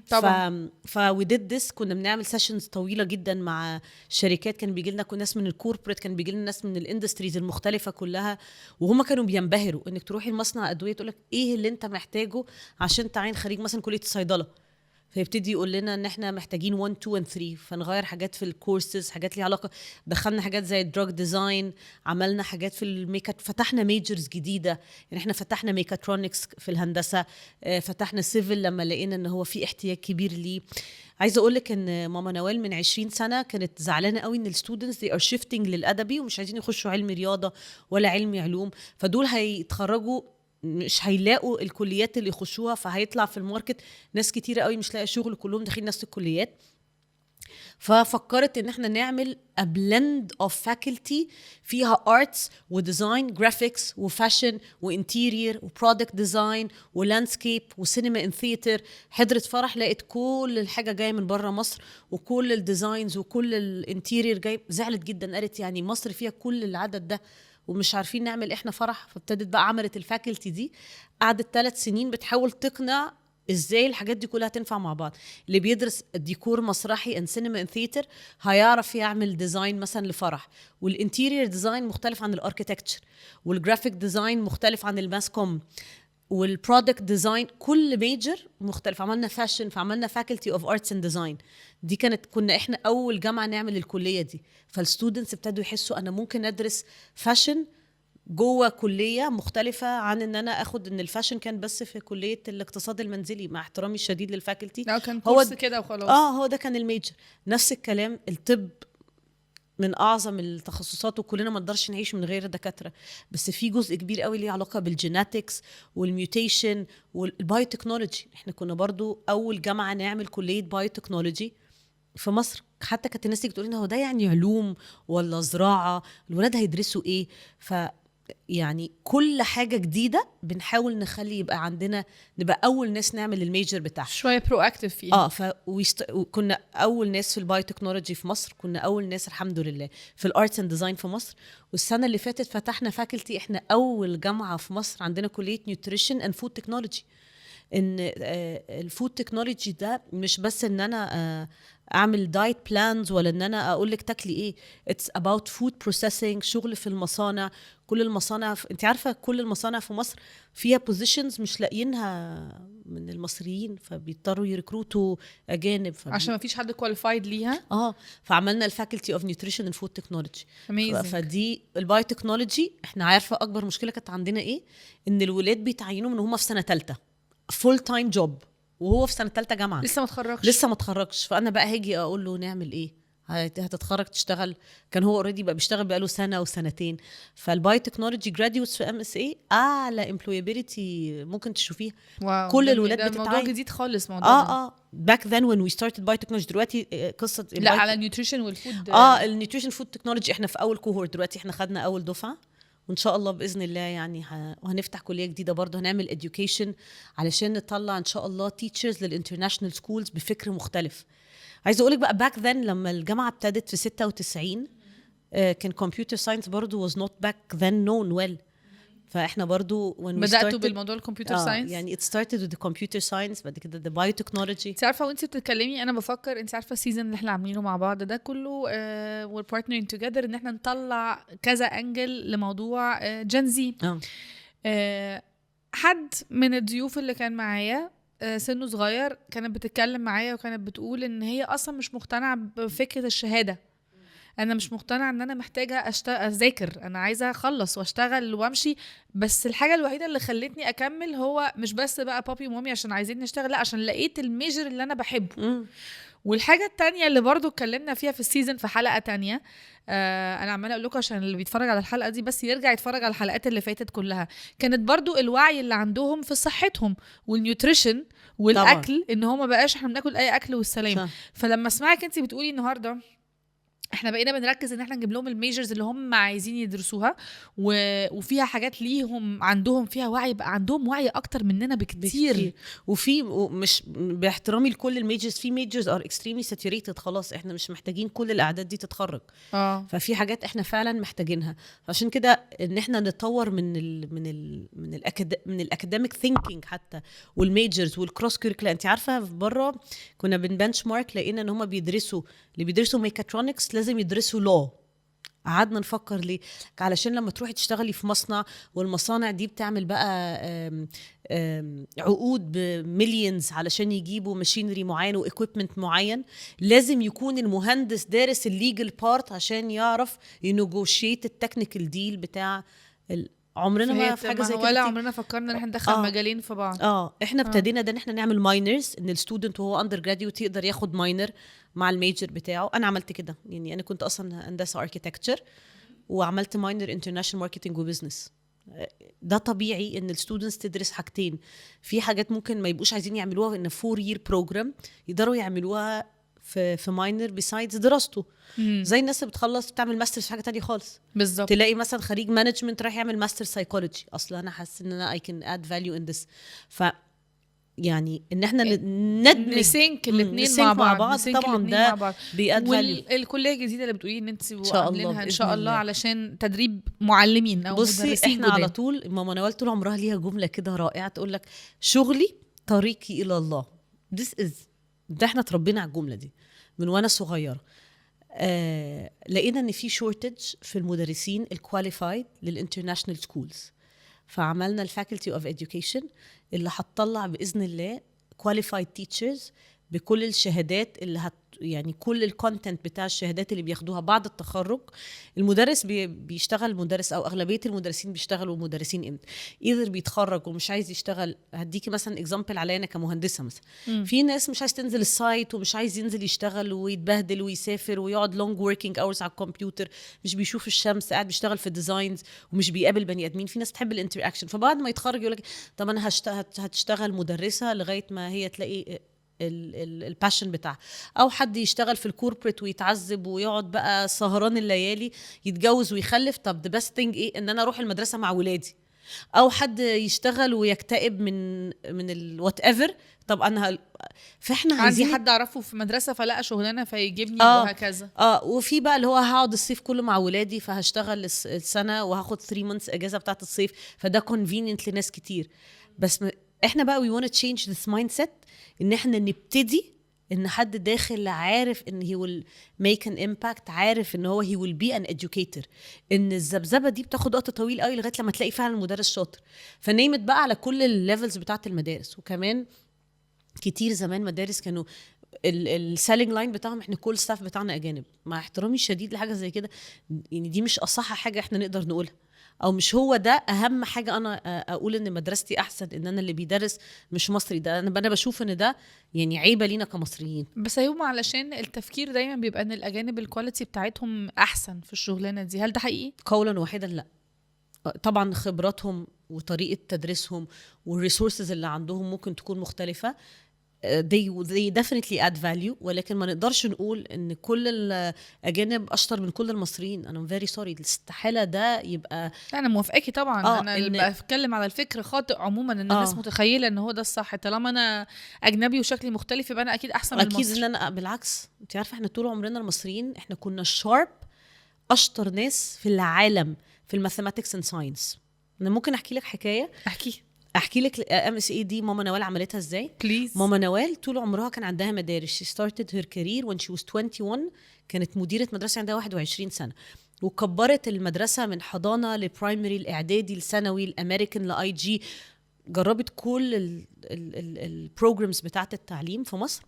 طبعا. we did this. كنا بنعمل سيشنز طويله جدا مع شركات، كان بيجي لنا ناس من الكوربريت، كان بيجي لنا ناس من الاندستريز المختلفه كلها، وهم كانوا بينبهروا انك تروحي المصنع ادويه تقول لك ايه اللي انت محتاجه عشان تعين خريج مثلا كليه الصيدله، فيبتدي يقول لنا ان احنا محتاجين 1 2 and 3، فنغير حاجات في الكورسز، حاجات ليها علاقه. دخلنا حاجات زي الدراج ديزاين، عملنا حاجات في الميكات، فتحنا ميجرز جديده. يعني احنا فتحنا ميكاترونكس في الهندسه، فتحنا سيفل لما لقينا ان هو في احتياج كبير ليه. عايزه اقول لك ان ماما نوال من 20 سنه كانت زعلانه قوي ان الستودنتس they are shifting للادبي ومش عايزين يخشوا علم رياضه ولا علم علوم، فدول هيتخرجوا مش هيلاقوا الكليات اللي يخشوها، فهيطلع في الماركت ناس كتيرة قوي مش لاقي شغل كلهم داخلين نفس الكليات. ففكرت ان احنا نعمل a blend of faculty فيها arts وديزاين graphics وفاشن وانتيرير وبرودكت ديزاين ولاندسكيب وسينما ان ثياتر. حضرت فرح لقيت كل الحاجه جايه من بره مصر وكل الديزاينز وكل الانتيرير جاي، زعلت جدا قالت يعني مصر فيها كل العدد ده ومش عارفين نعمل احنا فرح. فابتدت بقى عملت الفاكولتي دي، قعدت 3 سنين بتحاول تقنع ازاي الحاجات دي كلها تنفع مع بعض. اللي بيدرس ديكور مسرحي ان سينما ان ثياتر هيعرف يعمل ديزاين مثلا لفرح، والانتيرير ديزاين مختلف عن الاركيتكتشر، والجرافيك ديزاين مختلف عن الماس كوم، والبرودكت ديزاين كل ميجر مختلف. عملنا فاشن، فعملنا فاكولتي اوف ارتس اند ديزاين. دي كنا احنا اول جامعه نعمل الكليه دي. فالستودنتس ابتدوا يحسوا انا ممكن ادرس فاشن جوه كليه مختلفه عن ان انا اخد ان الفاشن كان بس في كليه الاقتصاد المنزلي، مع احترامي الشديد للفاكولتي. كان كورس كده وخلاص. هو ده كان الميجر. نفس الكلام الطب من اعظم التخصصات وكلنا ما نقدرش نعيش من غير دكاتره، بس في جزء كبير قوي ليه علاقه بالجيناتكس والميوتيشن والبايوتكنولوجي. احنا كنا برضو اول جامعه نعمل كليه بايوتكنولوجي في مصر. حتى كانت الناس تيجي تقول لنا هو ده يعني علوم ولا زراعه، الولاد هيدرسوا ايه؟ يعني كل حاجه جديده بنحاول نخلي يبقى عندنا، نبقى اول ناس نعمل الميجر بتاعها شويه برو اكتيف فيه. كنا اول ناس في البايوتكنولوجي في مصر، كنا اول ناس الحمد لله في الارتس اند ديزاين في مصر. والسنه اللي فاتت فتحنا فاكولتي، احنا اول جامعه في مصر عندنا كليه نيوتريشن اند فود تكنولوجي. ان الفود تكنولوجي ده مش بس ان انا اعمل دايت بلانز ولا ان انا اقول لك تاكلي ايه. اتس اباوت فود بروسيسنج، شغل في المصانع. كل المصانع انت عارفه كل المصانع في مصر فيها بوزيشنز مش لاقيينها من المصريين، فبيضطروا يركروتوا اجانب عشان ما فيش حد كواليفايد ليها. فعملنا الفاكولتي اوف نيوتريشن اند فود تكنولوجي. Amazing. فدي البايو تكنولوجي. احنا عارفه اكبر مشكله كانت عندنا ايه؟ ان الولاد بيتعينوا من هم في سنه ثالثه فول تايم جوب، وهو في سنه ثالثه جامعه لسه ما اتخرجش. فانا بقى هاجي اقول له نعمل ايه؟ هتتخرج تشتغل؟ كان هو اوريدي بقى بيشتغل بقاله سنه وسنتين. فالبايو تكنولوجي جراديوتس في MSA اعلى امبلويابيلتي ممكن تشوفيها. واو. كل الولاد ده موضوع بتتعين. جديد خالص موضوع back then when we started biotechnology. دلوقتي قصه لا على النيوتريشن والفود. النيوتريشن فود تكنولوجي احنا في اول كوهورت دلوقتي، احنا خدنا اول دفعه، وان شاء الله باذن الله يعني وهنفتح كليه جديده برضه، هنعمل education علشان نطلع ان شاء الله teachers للانترناشونال سكولز بفكر مختلف. عايزه اقول لك بقى back then لما الجامعه ابتدت في 96 كان computer science برضه was not back then known well. فاحنا برضو بدأتوا بالموضوع الكمبيوتر ساينس. يعني it started with the computer science، بعد كده the biotechnology. انت عارفه وانت بتتكلمي انا بفكر، انت عارفه السيزون اللي احنا عاملينه مع بعض ده كله we're partnering together ان احنا نطلع كذا انجل لموضوع جنزي. حد من الضيوف اللي كان معايا سنه صغير كانت بتتكلم معايا وكانت بتقول ان هي اصلا مش مقتنعه بفكره الشهاده. انا مش مقتنعه ان انا محتاجه اذاكر، انا عايزه اخلص واشتغل وامشي. بس الحاجه الوحيده اللي خلتني اكمل هو مش بس بقى بابي ومامي عشان عايزين نشتغل، لا عشان لقيت الميجر اللي انا بحبه. والحاجه التانية اللي برضو اتكلمنا فيها في السيزن في حلقه تانية، انا عماله اقول لكم عشان اللي بيتفرج على الحلقه دي بس يرجع يتفرج على الحلقات اللي فاتت كلها، كانت برضو الوعي اللي عندهم في صحتهم والنيوتريشن والاكل طبعا. ان هو ما بقاش احنا بناكل اي اكل والسلام. فلما اسمعك انت بتقولي النهارده احنا بقينا بنركز ان احنا نجيب لهم الميجرز اللي هم عايزين يدرسوها وفيها حاجات ليهم عندهم فيها وعي، بقى عندهم وعي اكتر مننا بكتير. وفي مش باحترامي لكل الميجرز، في ميجرز ار اكستريملي ساتوريتد، خلاص احنا مش محتاجين كل الاعداد دي تتخرج. ففي حاجات احنا فعلا محتاجينها. عشان كده ان احنا نطور من الاكاديميك ثينكينج حتى والميجرز والكروس كوريكولا. انت عارفه بره كنا بنبنش مارك لقينا ان هم اللي بيدرسوا ميكاترونكس لازم يدرسوا لو. قعدنا نفكر ليه؟ علشان لما تروحي تشتغلي في مصنع والمصانع دي بتعمل بقى عقود بمليونز علشان يجيبوا ماشينري معين وايكويبمنت معين، لازم يكون المهندس دارس الليجل بارت عشان يعرف ينيغوشيت التكنيكال ديل بتاع عمرنا ما في حاجه زي كده ولا عمرنا فكرنا ان احنا ندخل مجالين في بعض. احنا ابتدينا ده ان احنا نعمل ماينرز، ان الستودنت وهو اندر جراديويت يقدر ياخد ماينر مع الميجر بتاعه. انا عملت كده، يعني انا كنت اصلا هندسه اركيتكتشر وعملت ماينر انترناشونال ماركتنج وبزنس. ده طبيعي ان الستودنتس تدرس حاجتين. في حاجات ممكن ما يبقوش عايزين يعملوها ان 4 year بروجرام يقدروا يعملوها في ماينر بيسايدز دراسته. زي الناس اللي بتخلص بتعمل ماسترز في حاجه تانية خالص. بالظبط. تلاقي مثلا خريج مانجمنت رايح يعمل ماستر سايكولوجي، اصلا انا حاسه ان انا I can add value in this. يعني ان احنا نسينك الاثنين مع بعض طبعا ده بيأد فاليو. والكليه الجديده اللي بتقولي ان انت عاملينها ان شاء الله علشان تدريب معلمين او مدرسين. احنا على طول ماما نوال طول عمرها ليها جمله كده رائعه تقول لك شغلي طريقي الى الله. ده احنا اتربينا على الجمله دي من وانا صغيره. لقينا ان في شورتج في المدرسين الكواليفايد للانترناشونال سكولز، فعملنا الفاكولتي اوف education اللي هتطلع باذن الله كواليفايد تيتشرز بكل الشهادات اللي يعني كل الكونتنت بتاع الشهادات اللي بياخدوها بعد التخرج. المدرس بيشتغل مدرس، او اغلبيه المدرسين بيشتغلوا مدرسين امتى؟ اذا بيتخرج ومش عايز يشتغل. هديكي مثلا اكزامبل عليا انا كمهندسه مثلا. في ناس مش عايز تنزل السايت ومش عايز ينزل يشتغل ويتبهدل ويسافر ويقعد لونج وركينج اورز على الكمبيوتر، مش بيشوف الشمس، قاعد بيشتغل في الديزاينز ومش بيقابل بني ادمين. في ناس تحب الانتراكشن، فبعد ما يتخرج يقول لك طب انا هتشتغل مدرسه لغايه ما هي تلاقي الباشن بتاعها. او حد يشتغل في الكوربريت ويتعذب ويقعد بقى سهران الليالي، يتجوز ويخلف. طب the best thing ايه؟ ان انا اروح المدرسه مع ولادي. او حد يشتغل ويكتئب من الوات ايفر. طب انا فاحنا عايزين حد اعرفه في مدرسه فلقى شغلانه فيجيبني وهكذا. وفي بقى اللي هو هقعد الصيف كله مع ولادي فهشتغل السنه وهاخد 3 months اجازه بتاعه الصيف، فده convenient لناس كتير. بس احنا بقى we want to change this mindset ان احنا نبتدي ان حد داخل عارف ان he will make an impact، عارف ان هو he will be an educator. ان الذبذبه دي بتاخد وقت طويل قوي لغايه لما تلاقي فعلا مدرس شاطر. فنيمت بقى على كل الليفلز بتاعه المدارس. وكمان كتير زمان مدارس كانوا السيلينج لاين بتاعهم احنا كل ستاف بتاعنا اجانب. مع احترامي الشديد لحاجه زي كده، يعني دي مش اصح حاجه احنا نقدر نقولها، او مش هو ده اهم حاجه انا اقول ان مدرستي احسن، ان انا اللي بيدرس مش مصري. ده انا بشوف ان ده يعني عيبه لينا كمصريين. بس هم علشان التفكير دايما بيبقى ان الاجانب الكواليتي بتاعتهم احسن في الشغلانه دي. هل ده حقيقي؟ قولا واحدا لا. طبعا خبراتهم وطريقه تدريسهم والريسورسز اللي عندهم ممكن تكون مختلفه. they definitely add value، ولكن ما نقدرش نقول ان كل الاجانب اشطر من كل المصريين. انا very sorry، استحاله ده يبقى. انا موافقاكي طبعا. انا اللي بتكلم على الفكر خاطئ عموما، ان الناس متخيله ان هو ده الصح. طالما انا اجنبي وشكلي مختلف يبقى انا اكيد احسن من المصري. اكيد ان انا بالعكس. انت عارفه احنا طول عمرنا المصريين احنا كنا شارب، اشطر ناس في العالم في الماثيماتكس اند ساينس. انا ممكن احكي لك حكايه. احكي لك MSA دي ماما نوال عملتها ازاي. بليز. ماما نوال طول عمرها كان عندها مدارس. she started her career when she was 21. كانت مديرة مدرسة عندها 21 سنة، وكبرت المدرسة من حضانة لبرايمري الإعدادي الثانوي الأمريكان لآي جي. جربت كل البروجرامز بتاعت التعليم في مصر.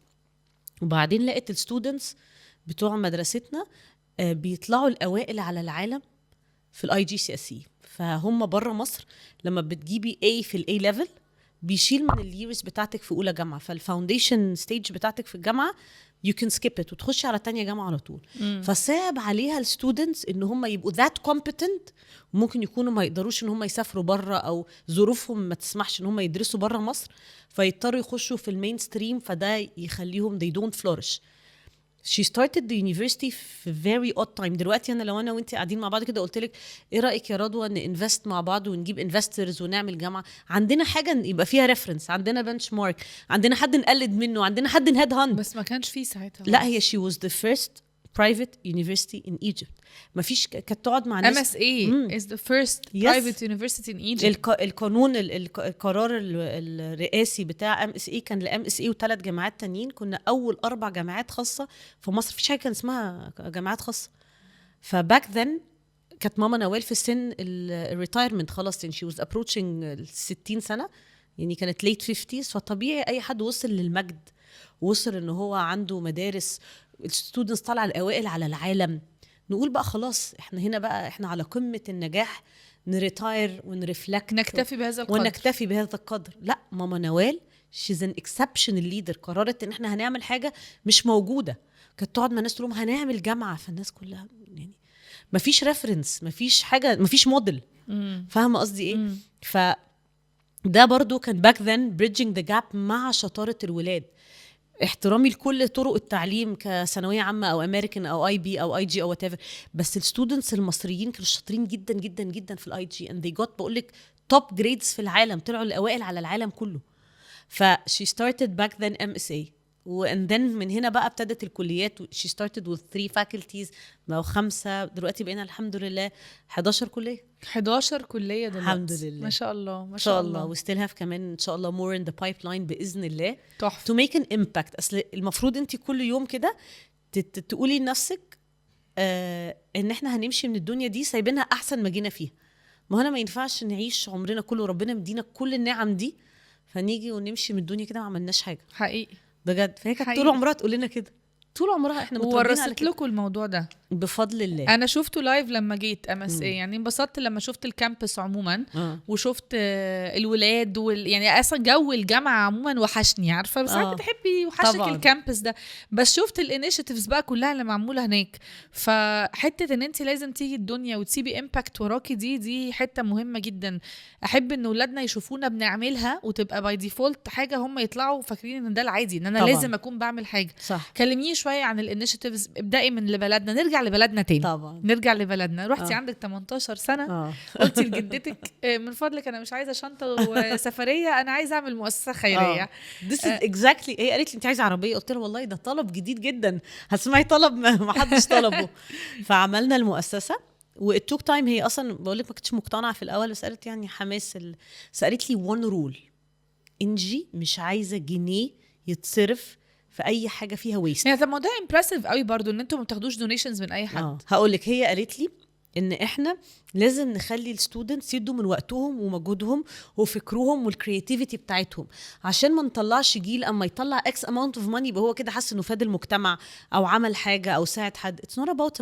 وبعدين لقت الستودنتس بتوع مدرستنا بيطلعوا الأوائل على العالم في الIGCSE. فهم بره مصر لما بتجيبي A في الA level بيشيل من الييرز بتاعتك في اولى جامعه، فالفاونديشن ستيج بتاعتك في الجامعه you can skip it وتخشي على تانية جامعه على طول. فصعب عليها الستودنتس ان هم يبقوا that competent، وممكن يكونوا ما يقدروش ان هم يسافروا بره، او ظروفهم ما تسمحش ان هم يدرسوا بره مصر، فيضطروا يخشوا في المين ستريم، فده يخليهم they don't flourish. she started the university في very odd time. دلوقتي لو انا وانت قاعدين مع بعض كده قلت لك ايه رايك يا رضوى ان انفست مع بعض ونجيب انفسترز ونعمل جامعه، عندنا حاجه يبقى فيها ريفرنس، عندنا بنش مارك، عندنا حد نقلد منه، عندنا حد نهاد هاند. بس ما كانش فيه ساعتها. لا هي she was the first private university in Egypt. ما فيش كانت تقعد مع ناس. MSA is the first private university in Egypt. القانون القرار الرئاسي بتاع MSA كان لMSA و3 جامعات تانيين. كنا اول 4 جامعات خاصه في مصر. مفيش حاجه كان اسمها جامعات خاصه. فباك ذن كانت ماما نوال في السن الريتايرمنت خلاص، يعني she was approaching 60 سنه، يعني كانت late 50s. فطبيعي اي حد وصل للمجد، وصل ان هو عنده مدارس، الستودنتس طالعه الاوائل على العالم، نقول بقى خلاص احنا هنا بقى احنا على قمه النجاح، نريتاير ونرفلكت، نكتفي بهذا القدر ونكتفي بهذا القدر. لا، ماما نوال she's an exceptional leader. قررت ان احنا هنعمل حاجه مش موجوده. كانت تقعد مع الناس تقول لهم هنعمل جامعه، فالناس كلها يعني مفيش ريفرنس، مفيش حاجه، مفيش موديل. فاهمه قصدي ايه؟ فده برضو كان باك ذن bridging the gap مع شطاره الولاد. احترامي لكل طرق التعليم كثانويه عامه او امريكان او IB او IG او whatever، بس الستودنتس المصريين كانوا شاطرين جدا جدا جدا في الIG and they got بقولك top grades في العالم، طلعوا الاوائل على العالم كله. she started back then MSA and then من هنا بقى ابتدت الكليات. she started with 3 faculties، بقوا 5 دلوقتي، بقينا الحمد لله 11 كليه. 11 كليه دلوقتي الحمد لله، ما شاء الله ما شاء الله. we still have كمان ان شاء الله more in the pipeline باذن الله. تحفة. to make an impact. اصل المفروض انت كل يوم كده تقولي لنفسك ان احنا هنمشي من الدنيا دي سايبينها احسن ما جينا فيها. ما هنا ما ينفعش نعيش عمرنا كله ربنا مدينا كل النعم دي فنيجي ونمشي من الدنيا كده ما عملناش حاجه حقيقي بجد. فهي كانت طول عمرها تقول لنا كده، طول عمرها احنا متربيين على كده. لكم الموضوع ده بفضل الله. انا شفته لايف لما جيت MSA، يعني انبسطت لما شفت الكامبس عموما وشفت الولاد يعني اصلا جو الجامعه عموما وحشني، عارفه بس ساعات بتحبي وحشك الكامبس ده، بس شفت الانيشيتيفز بقى كلها اللي معموله هناك. فحته ان انت لازم تيجي الدنيا وتسيبي امباكت وراكي، دي حته مهمه جدا. احب ان اولادنا يشوفونا بنعملها وتبقى باي ديفولت حاجه هم يطلعوا فاكرين ان ده العادي، ان انا طبعا لازم اكون بعمل حاجه. صح. كلميني شويه عن الانيشيتيفز. ابدأي من لبلدنا، نرجع لبلدنا تاني طبعا. نرجع لبلدنا. رحتي عندك 18 سنه قلتي لجدتك من فضلك انا مش عايزه شنطه وسفريه، انا عايزه اعمل مؤسسه خيريه. This is exactly. ايه قالت لي انت عايزه عربيه؟ قلت لها والله ده طلب جديد جدا، هتسمعي طلب ما حدش طلبه. فعملنا المؤسسه واتوك تايم. هي اصلا بقول لك ما كنتش مقتنعه في الاول، بس قالت يعني حماس سالت لي one rule: انجي مش عايزه جنيه يتصرف في اي حاجه فيها ويست. يعني الموضوع امبرسيف قوي برضو ان انتوا ما بتاخدوش دونيشنز من اي حد. هقول لك، هي قالت لي ان احنا لازم نخلي الستودنتس يدوا من وقتهم ومجهودهم وفكرهم والكرياتيفيتي بتاعتهم، عشان ما نطلعش جيل اما يطلع اكس اماونت اوف ماني يبقى هو كده حاسس انه فاد المجتمع او عمل حاجه او ساعد حد. اتس نوت اباوت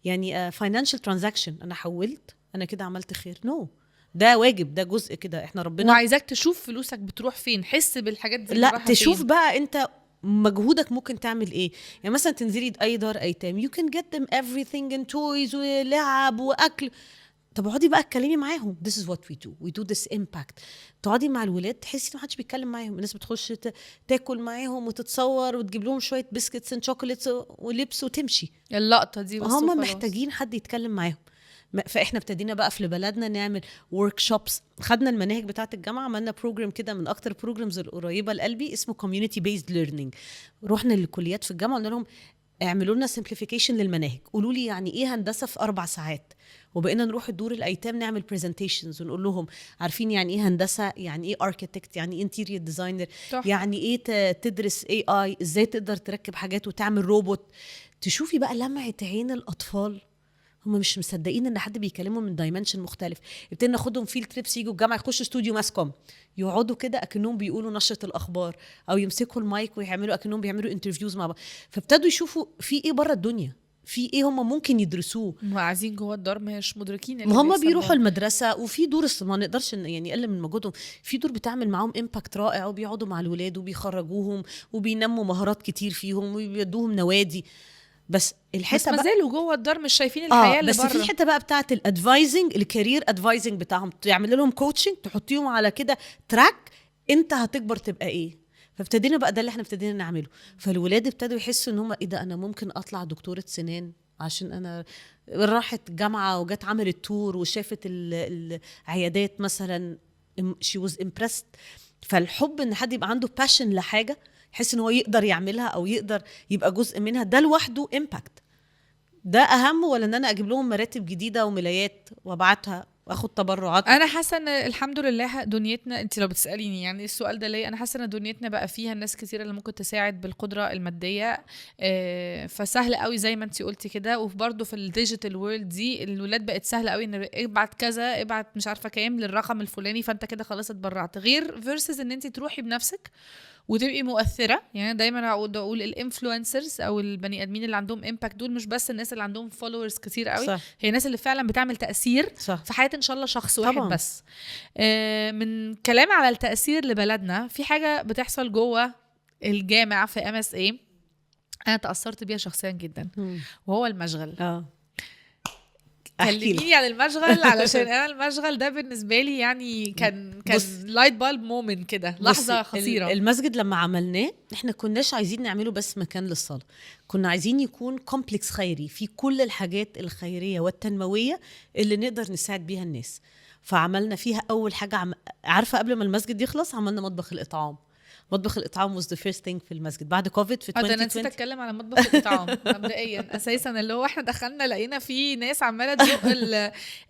يعني فاينانشال ترانزاكشن، انا حولت انا كده عملت خير. نو ده واجب، ده جزء كده احنا ربنا وعايزاك تشوف فلوسك بتروح فين، حس بالحاجات دي. لا تشوف بقى انت مجهودك ممكن تعمل ايه. يعني مثلا تنزلي اي دار ايتام you can get them everything and toys ولعب واكل. طب اقعدي بقى اتكلمي معاهم. this is what we do this impact. تقعدي مع الولاد تحسي ما حدش بيتكلم معاهم، الناس بتخش تاكل معاهم وتتصور وتجيب لهم شويه بسكتس اند شوكولاتس ولبس وتمشي. اللقطه دي بس هم محتاجين حد يتكلم معاهم. فاحنا ابتدينا بقى في بلدنا نعمل ورك شوبس. خدنا المناهج بتاعه الجامعه، عملنا بروجرام كده من اكتر بروجرامز القريبه لقلبي اسمه community based learning. رحنا للكليات في الجامعه قلنا لهم اعملوا لنا simplification للمناهج، قولوا لي يعني ايه هندسه في 4 ساعات. وبقينا نروح الدور الايتام نعمل presentations ونقول لهم عارفين يعني ايه هندسه، يعني ايه architect، يعني ايه interior designer، يعني ايه تدرس AI، ازاي تقدر تركب حاجات وتعمل روبوت. تشوفي بقى لمعه عين الاطفال، هم مش مصدقين ان حد بيكلمهم من دايمنشن مختلف. ابتدينا ناخدهم فيلد تريبس، يجوا الجامعه يخشوا استوديو ماسكوم يقعدوا كده اكنهم بيقولوا نشره الاخبار، او يمسكوا المايك ويعملوا اكنهم بيعملوا انترفيوز مع بعض. فابتدوا يشوفوا في ايه بره الدنيا، في ايه هم ممكن يدرسوه. وعايزين جوه الدار مش مدركين ما هم بيروحوا المدرسه وفي دور ما نقدرش يعني نقلل من مجهودهم. في دور بتعمل معاهم امباكت رائع، وبيقعدوا مع الولاد وبيخرجوهم وبينموا مهارات كتير فيهم وبيدوهم نوادي. بس الحته بس ما زالوا جوه الدار مش شايفين الحياه اللي بره. بس في الحته بقى بتاعه الادفايزنج، الكارير ادفايزنج بتاعهم، تعمل لهم كوتشنج، تحطيهم على كده تراك انت هتكبر تبقى ايه. فابتدينا بقى ده اللي احنا ابتدينا نعمله. فالولاد ابتدوا يحسوا ان هم ايه ده، انا ممكن اطلع دكتوره سنان عشان انا راحت جامعه وجت عملت تور وشافت العيادات مثلا. she was impressed. فالحب ان حد يبقى عنده passion لحاجه، يحس ان هو يقدر يعملها او يقدر يبقى جزء منها، ده لوحده امباكت. ده اهم ولا ان انا اجيب لهم مراتب جديده وملايات وابعتها واخد تبرعات؟ انا حاسه ان الحمد لله دنيتنا، انت لو بتساليني يعني السؤال ده ليه، انا حاسه ان دنيتنا بقى فيها الناس كتيره اللي ممكن تساعد بالقدره الماديه. فسهل قوي زي ما انت قلتي كده. وبرده في الديجيتال وورلد دي الولاد بقت سهله قوي ان ابعت كذا، ابعت مش عارفه كام للرقم الفلاني فانت كده خلاص اتبرعت، غير فيرسز ان انت تروحي بنفسك وتبقي مؤثره. يعني دايما اقول الانفلونسرز او البني ادمين اللي عندهم امباكت دول مش بس الناس اللي عندهم فولورز كتير قوي، صح. هي الناس اللي فعلا بتعمل تاثير، صح. في حياه ان شاء الله شخص واحد طبعا. بس من كلام على التاثير لبلدنا، في حاجه بتحصل جوه الجامعه في MSA انا تاثرت بيها شخصيا جدا، وهو المشغل. كلميني عن المشغل علشان انا المشغل ده بالنسبه لي يعني كان لايت بالب مومنت كده، لحظه خطيره. المسجد لما عملناه احنا كناش عايزين نعمله بس مكان للصلاه، كنا عايزين يكون كومبلكس خيري في كل الحاجات الخيريه والتنمويه اللي نقدر نساعد بيها الناس. فعملنا فيها اول حاجه عارفه قبل ما المسجد يخلص عملنا مطبخ الاطعام. مطبخ الإطعام was the first thing في المسجد بعد كوفيد في 2020. أنا نسيت أتكلم على مطبخ الإطعام مبدئيا أساسا، اللي هو إحنا دخلنا لقينا فيه ناس عمالة تزق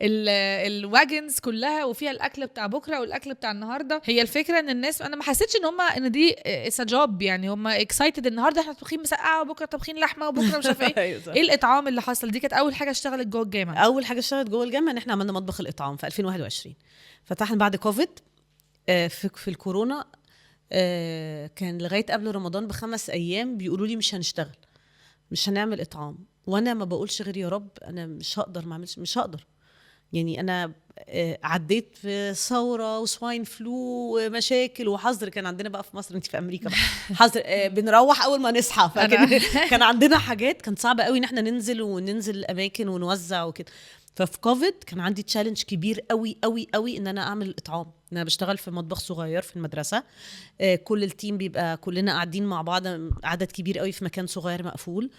الواجنز كلها وفيها الأكل بتاع بكرة والأكل بتاع النهاردة. هي الفكرة إن الناس أنا ما حسيتش إن دي it's a job، يعني هم excited النهاردة إحنا طبخين مسقعة وبكرة طبخين لحمة وبكرة مش عارفة إيه. إيه الإطعام اللي حصل؟ دي كانت أول حاجة اشتغلت جوه الجامعة. أول حاجة اشتغلت جوه الجامعة إن إحنا عملنا مطبخ الإطعام في 2021. فتحنا بعد كوفيد في الكورونا. كان لغاية قبل رمضان ب5 أيام بيقولوا لي مش هنشتغل، مش هنعمل إطعام. وأنا ما بقولش غير يا رب أنا مش هقدر، مش هقدر. يعني أنا عديت في ثورة وسواين فلو ومشاكل وحظر. كان عندنا بقى في مصر، انت في أمريكا بقى حظر بنروح أول ما نصحى. كان عندنا حاجات كان صعبة قوي إن احنا ننزل الأماكن ونوزع وكده. ففي كوفيد كان عندي تشالنج كبير قوي قوي قوي ان انا اعمل اطعام. انا بشتغل في مطبخ صغير في المدرسه، كل التيم بيبقى كلنا قاعدين مع بعض، عدد كبير قوي في مكان صغير مقفول.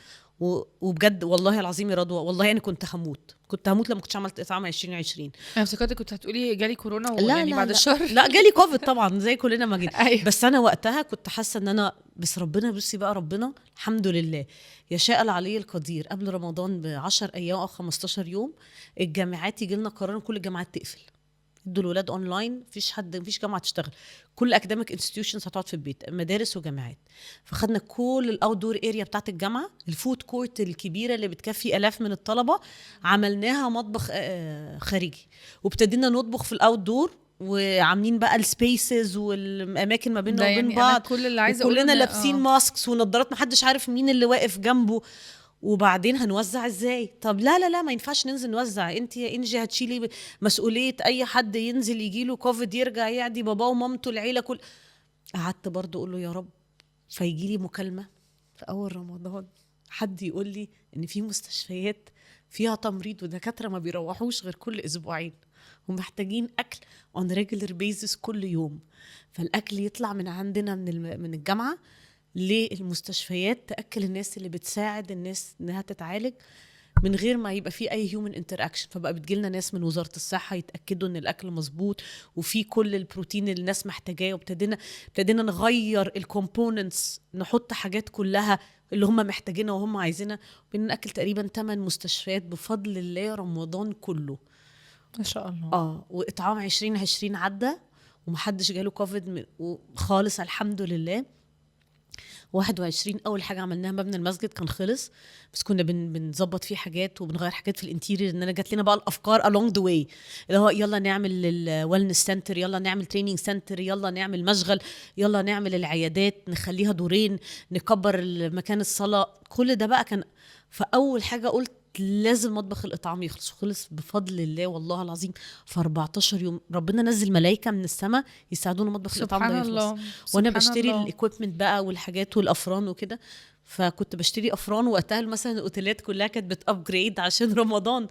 وبجد والله العظيم يا رضوى، والله انا كنت هموت لما كنتش عملت اطعام 2020. انا افتكرت كنت هتقولي جالي كورونا يعني بعد الشهر. لا جالي كوفيد طبعا زي كلنا ما جينا. أيوه. بس انا وقتها كنت حاسه ان انا بس ربنا، بصي بقى ربنا الحمد لله يشاء العلي القدير. قبل رمضان ب10 ايام او 15 يوم الجامعات يجي لنا قرار كل الجامعات تقفل. ادوا الولاد اونلاين، مفيش جامعه تشتغل، كل اكاديميك انستتيوشنز هتقعد في البيت، مدارس وجامعات. فخدنا كل الاوت دور اريا بتاعت الجامعه، الفود كورت الكبيره اللي بتكفي الاف من الطلبه، عملناها مطبخ خارجي، وابتدينا نطبخ في الاوت دور، وعاملين بقى السبيسز والاماكن ما بيننا وبين يعني بعض، كل اللي عايزه اقوله كلنا لابسين ماسكس ونضارات، محدش عارف مين اللي واقف جنبه. وبعدين هنوزع ازاي؟ طب لا ما ينفعش ننزل نوزع، انت يا انجي هتشيلي مسؤوليه اي حد ينزل يجيله كوفيد يرجع يعدي باباه ومامته العيله كل. قعدت برضو اقول له يا رب. فيجي لي مكالمه في اول رمضان، حد يقول لي ان في مستشفيات فيها تمريض ودكاتره ما بيروحوش غير كل اسبوعين، ومحتاجين اكل on regular basis كل يوم. فالاكل يطلع من عندنا من الجامعه للمستشفيات تاكل الناس اللي بتساعد الناس انها تتعالج من غير ما يبقى في اي هيومن انتراكشن. فبقى بتجيلنا ناس من وزاره الصحه يتاكدوا ان الاكل مظبوط وفي كل البروتين اللي الناس محتاجاه. وابتدينا نغير الكومبوننتس، نحط حاجات كلها اللي هم محتاجينها وهم عايزينها. بنأكل تقريبا 8 مستشفيات بفضل الله رمضان كله ما شاء الله. واطعام 2020 عدى ومحدش جاله كوفيد خالص الحمد لله. 21 اول حاجه عملناها مبنى المسجد كان خلص، بس كنا بنظبط فيه حاجات وبنغير حاجات في الانتيريور. ان انا جات لنا بقى الافكار along the way، اللي هو يلا نعمل الويلنس سنتر، يلا نعمل تريننج سنتر، يلا نعمل مشغل، يلا نعمل العيادات نخليها دورين، نكبر مكان الصلاه. كل ده بقى كان. فاول حاجه قلت لازم مطبخ الإطعام يخلص، وخلص بفضل الله والله العظيم في 14 يوم. ربنا نزل ملائكة من السماء يساعدونا مطبخ الإطعام ده يخلص. وانا بشتري الايكويبمنت بقى والحاجات والافران وكده. فكنت بشتري افران وقتها مثلا الاوتيلات كلها كانت بتابجريد عشان رمضان.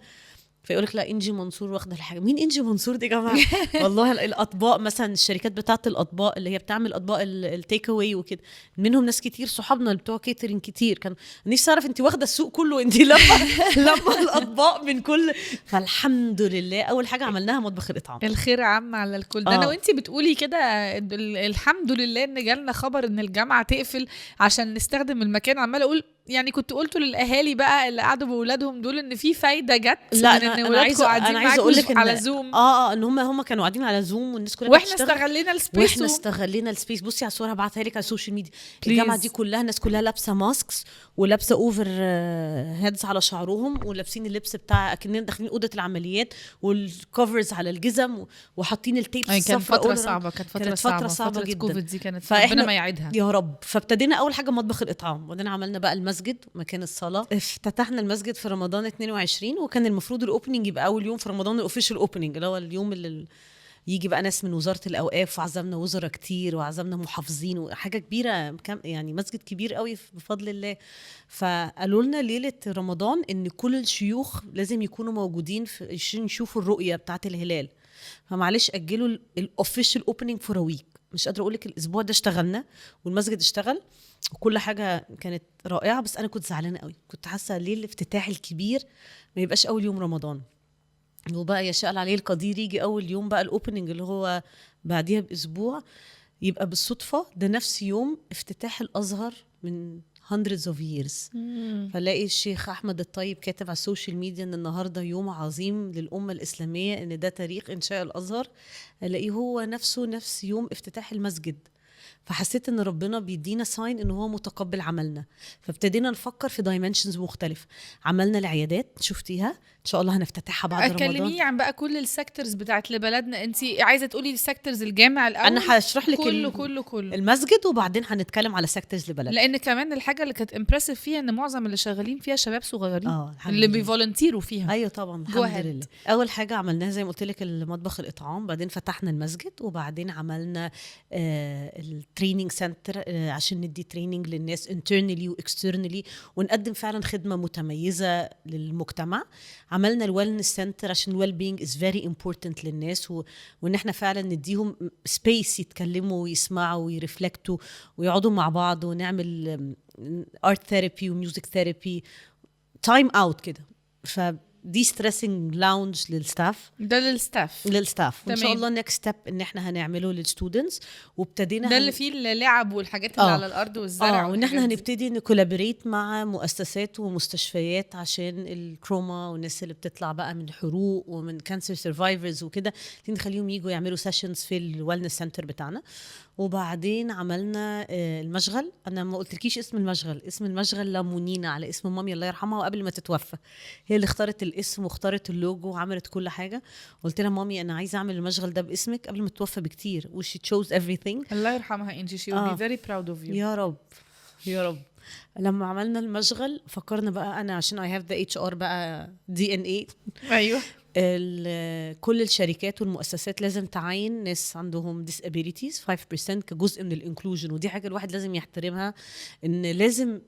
فيقولك لا انجي منصور واخده الحاجه. مين انجي منصور دي يا جماعه؟ والله الاطباق مثلا، الشركات بتاعه الاطباق اللي هي بتعمل اطباق التيك اواي وكده، منهم ناس كتير صحابنا اللي بتوع كيترين كتير كان نفسي اعرف انت واخده السوق كله انت لما الاطباق من كل. فالحمد لله اول حاجه عملناها مطبخ الاطعام. الخير عام على الكل ده. انا وانتي بتقولي كده الحمد لله ان جالنا خبر ان الجامعه تقفل عشان نستخدم المكان. عماله اقول يعني كنت قلته للاهالي بقى اللي قعدوا باولادهم دول ان في فايده جت. لا انا عايزه اقول لك على زوم. ان هم كانوا قاعدين على زوم والناس كلها واحنا استغلينا السبيس. بصي على الصوره هبعتها لك على السوشيال ميديا. الجامعه دي كلها الناس كلها لابسه ماسكس ولابسه اوفر هيدز على شعرهم ولابسين اللبس بتاع اكننا داخلين اوضه العمليات والكفرز على الجزم وحاطين التيب الصفراء. كانت فتره صعبه جدا. كوفيد دي كانت ربنا ما يعيدها يا رب. فابتدينا اول حاجه مطبخ الاطعام، وبعدين عملنا بقى المسجد مكان الصلاه. افتتحنا المسجد في رمضان 22، وكان المفروض الاوبننج يبقى اول يوم في رمضان، الاوفيشال اوبننج اللي هو اليوم اللي يجي بقى ناس من وزاره الاوقاف، وعزمنا وزراء كتير وعزمنا محافظين وحاجه كبيره، يعني مسجد كبير قوي بفضل الله. فقالوا لنا ليله رمضان ان كل الشيوخ لازم يكونوا موجودين عشان يشوفوا الرؤيه بتاعه الهلال. فمعلش اجلوا الاوفيشال اوبننج فور ا ويك. مش قادره اقول لك الاسبوع ده اشتغلنا والمسجد اشتغل وكل حاجه كانت رائعه، بس انا كنت زعلانه قوي. كنت حاسه ليه الافتتاح الكبير ما يبقاش اول يوم رمضان، وبقى يشاء عليه القدير يجي اول يوم بقى الاوبننج اللي هو بعديها باسبوع يبقى بالصدفه ده نفس يوم افتتاح الازهر من hundreds of years. فلاقي الشيخ احمد الطيب كاتب على السوشيال ميديا ان النهارده يوم عظيم للامه الاسلاميه، ان ده تاريخ انشاء الازهر. الاقيه هو نفس يوم افتتاح المسجد. فحسيت ان ربنا بيدينا ساين ان هو متقبل عملنا. فابتدينا نفكر في دايمنشنز مختلفة. عملنا العيادات شفتيها ان شاء الله هنفتتحها بعد رمضان. كلميني عن بقى كل السيكتورز بتاعت لبلدنا. انت عايزه تقولي السيكتورز الجامع الاول؟ انا هشرح لك كله المسجد وبعدين هنتكلم على سيكتورز لبلدنا، لان كمان الحاجه اللي كانت امبرسيف فيها ان معظم اللي شغالين فيها شباب صغيرين اللي بيفولنتيروا فيها. ايوه طبعا الحمد لله. اول حاجه عملناها زي ما قلت لك المطبخ الاطعام، بعدين فتحنا المسجد، وبعدين عملنا التريننج سنتر عشان ندي تريننج للناس internally و externally ونقدم فعلا خدمة متميزة للمجتمع. عملنا الويلنس سنتر عشان الويل بينج is very important للناس وان احنا فعلا نديهم سبيس يتكلموا ويسمعوا ويرفلكتوا ويقعدوا مع بعض، ونعمل ارت ثيرابي وميوزك ثيرابي تايم اوت كده. دي ستريسنج لاونج للستاف ده للستاف وان تمام. شاء الله نيكست ستيب ان احنا هنعمله للستودنتس. وابتدينا ده اللي فيه اللعب والحاجات اللي على الارض والزرع وان احنا والحاجات دي. هنبتدي نكولابريت مع مؤسسات ومستشفيات عشان التروما والناس اللي بتطلع بقى من حروق ومن كانسر سرفايفرز وكده، نخليهم يجوا يعملوا سيشنز في الويلنس سنتر بتاعنا. وبعدين عملنا المشغل. انا ما قلتلكيش اسم المشغل لمونينا على اسم مامي الله يرحمها، وقبل ما تتوفى هي اللي اختارت الاسم واختارت اللوجو وعملت كل حاجه. قلت لها مامي انا عايزه اعمل المشغل ده باسمك قبل ما تتوفى بكتير، وشي تشوز everything. الله يرحمها انجي، she will be very proud of you. يا رب يا رب. لما عملنا المشغل فكرنا بقى انا عشان I have the HR بقى DNA. ايوه كل الشركات والمؤسسات لازم تعين ناس عندهم disabilities 5% كجزء من الانكلوجن، ودي حاجة الواحد لازم يحترمها، ان لازم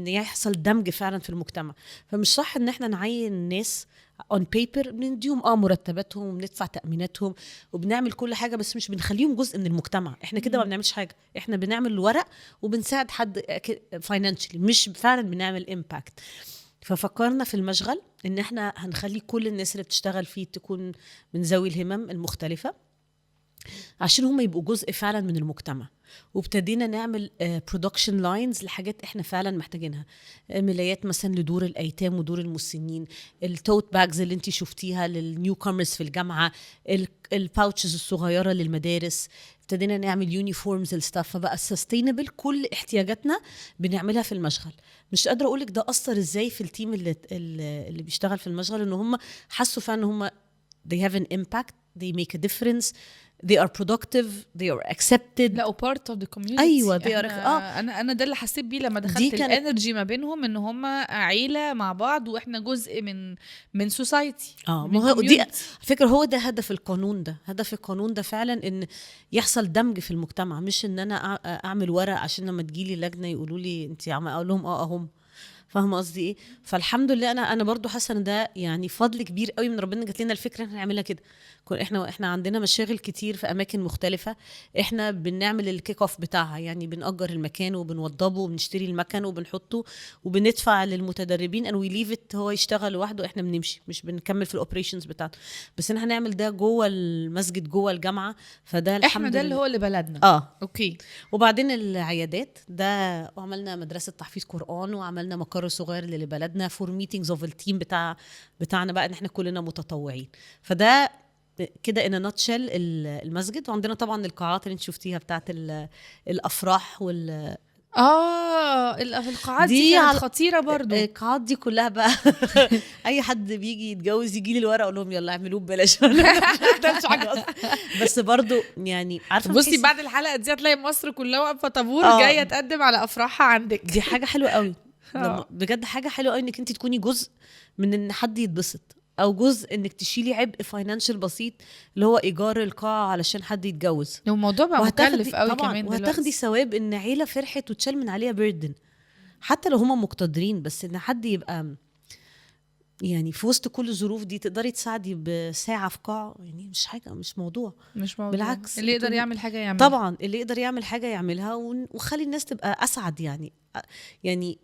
يحصل دمج فعلا في المجتمع. فمش صح ان احنا نعين ناس on paper بنديهم مرتباتهم وبندفع تأميناتهم وبنعمل كل حاجة، بس مش بنخليهم جزء من المجتمع. احنا كده ما بنعملش حاجة، احنا بنعمل الورق وبنساعد حد financially، مش فعلا بنعمل impact. ففكرنا في المشغل ان احنا هنخلي كل الناس اللي بتشتغل فيه تكون من ذوي الهمم المختلفة عشان هم يبقوا جزء فعلا من المجتمع. وابتدينا نعمل production lines لحاجات احنا فعلا محتاجينها، ملايات مثلا لدور الايتام ودور المسنين، التوت باجز اللي انتي شفتيها للنيو كومرز في الجامعة، الباوتشز الصغيرة للمدارس. ابتدينا نعمل يونيفورمز للستاف، فبقى sustainable. كل احتياجاتنا بنعملها في المشغل. مش قادرة اقولك ده اثر ازاي في التيم اللي بيشتغل في المشغل، ان هم حسوا فعلا ان هم they have an impact, they make a difference, they are productive, they are accepted. لا part of the community. ايوه they are انا ده اللي حسيت بيه لما دخلت الانرجي ما بينهم، ان هم عيله مع بعض واحنا جزء من سوسايتي. ما هو دي فكره، هو ده هدف القانون ده. هدف القانون ده فعلا ان يحصل دمج في المجتمع، مش ان انا اعمل ورق عشان لما تجيلي لجنه يقولوا لي انت اقول لهم هم. فاهمه قصدي ايه؟ فالحمد لله انا برضو حاسه ان ده يعني فضل كبير قوي من ربنا، جات لنا الفكره ان احنا نعملها كده. احنا عندنا مشاغل كتير في اماكن مختلفه، احنا بنعمل الكيك اوف بتاعها، يعني بنأجر المكان وبنوضبه وبنشتري المكان وبنحطه وبندفع للمتدربين ان وي ليف ات، هو يشتغل لوحده، احنا بنمشي مش بنكمل في الاوبريشنز بتاعته. بس احنا هنعمل ده جوه المسجد جوه الجامعه، فده الحمد احنا ده اللي هو اللي بلدنا. اوكي. وبعدين العيادات ده، وعملنا مدرسه تحفيظ قرآن، وعملنا مقر صغير لبلدنا فور ميتينجز اوف التيم بتاعنا بقى، ان احنا كلنا متطوعين. فده كده ان ناتشل المسجد. وعندنا طبعا القاعات اللي انت شفتيها بتاعت الافراح القاعات دي كانت خطيره برضو. القاعات دي كلها بقى اي حد بيجي يتجوز يجي لي الورق اقول لهم يلا اعملوه ببلاش. ده مش حاجه اصلا، بس برضو يعني عارفه بصي بعد الحلقه دي هتلاقي مصر كلها واقفه طابور جايه تقدم على افراحها عندك. دي حاجه حلوه قوي بجد، حاجه حلوه قوي انك انت تكوني جزء من ان حد يتبسط، او جزء انك تشيلي عبء فاينانشال بسيط اللي هو ايجار القاعه علشان حد يتجوز. الموضوع بقى مكلف قوي كمان دلوقتي، وهتاخدي ثواب ان عيله فرحت وتشال من عليها بيردن، حتى لو هما مقتدرين. بس ان حد يبقى يعني في وسط كل الظروف دي تقدري تساعدي بساعه في قاعه، يعني مش حاجه، مش موضوع. بالعكس، اللي يقدر يعمل حاجه يعملها. طبعا اللي يقدر يعمل حاجه يعملها، وخلي الناس تبقى اسعد. يعني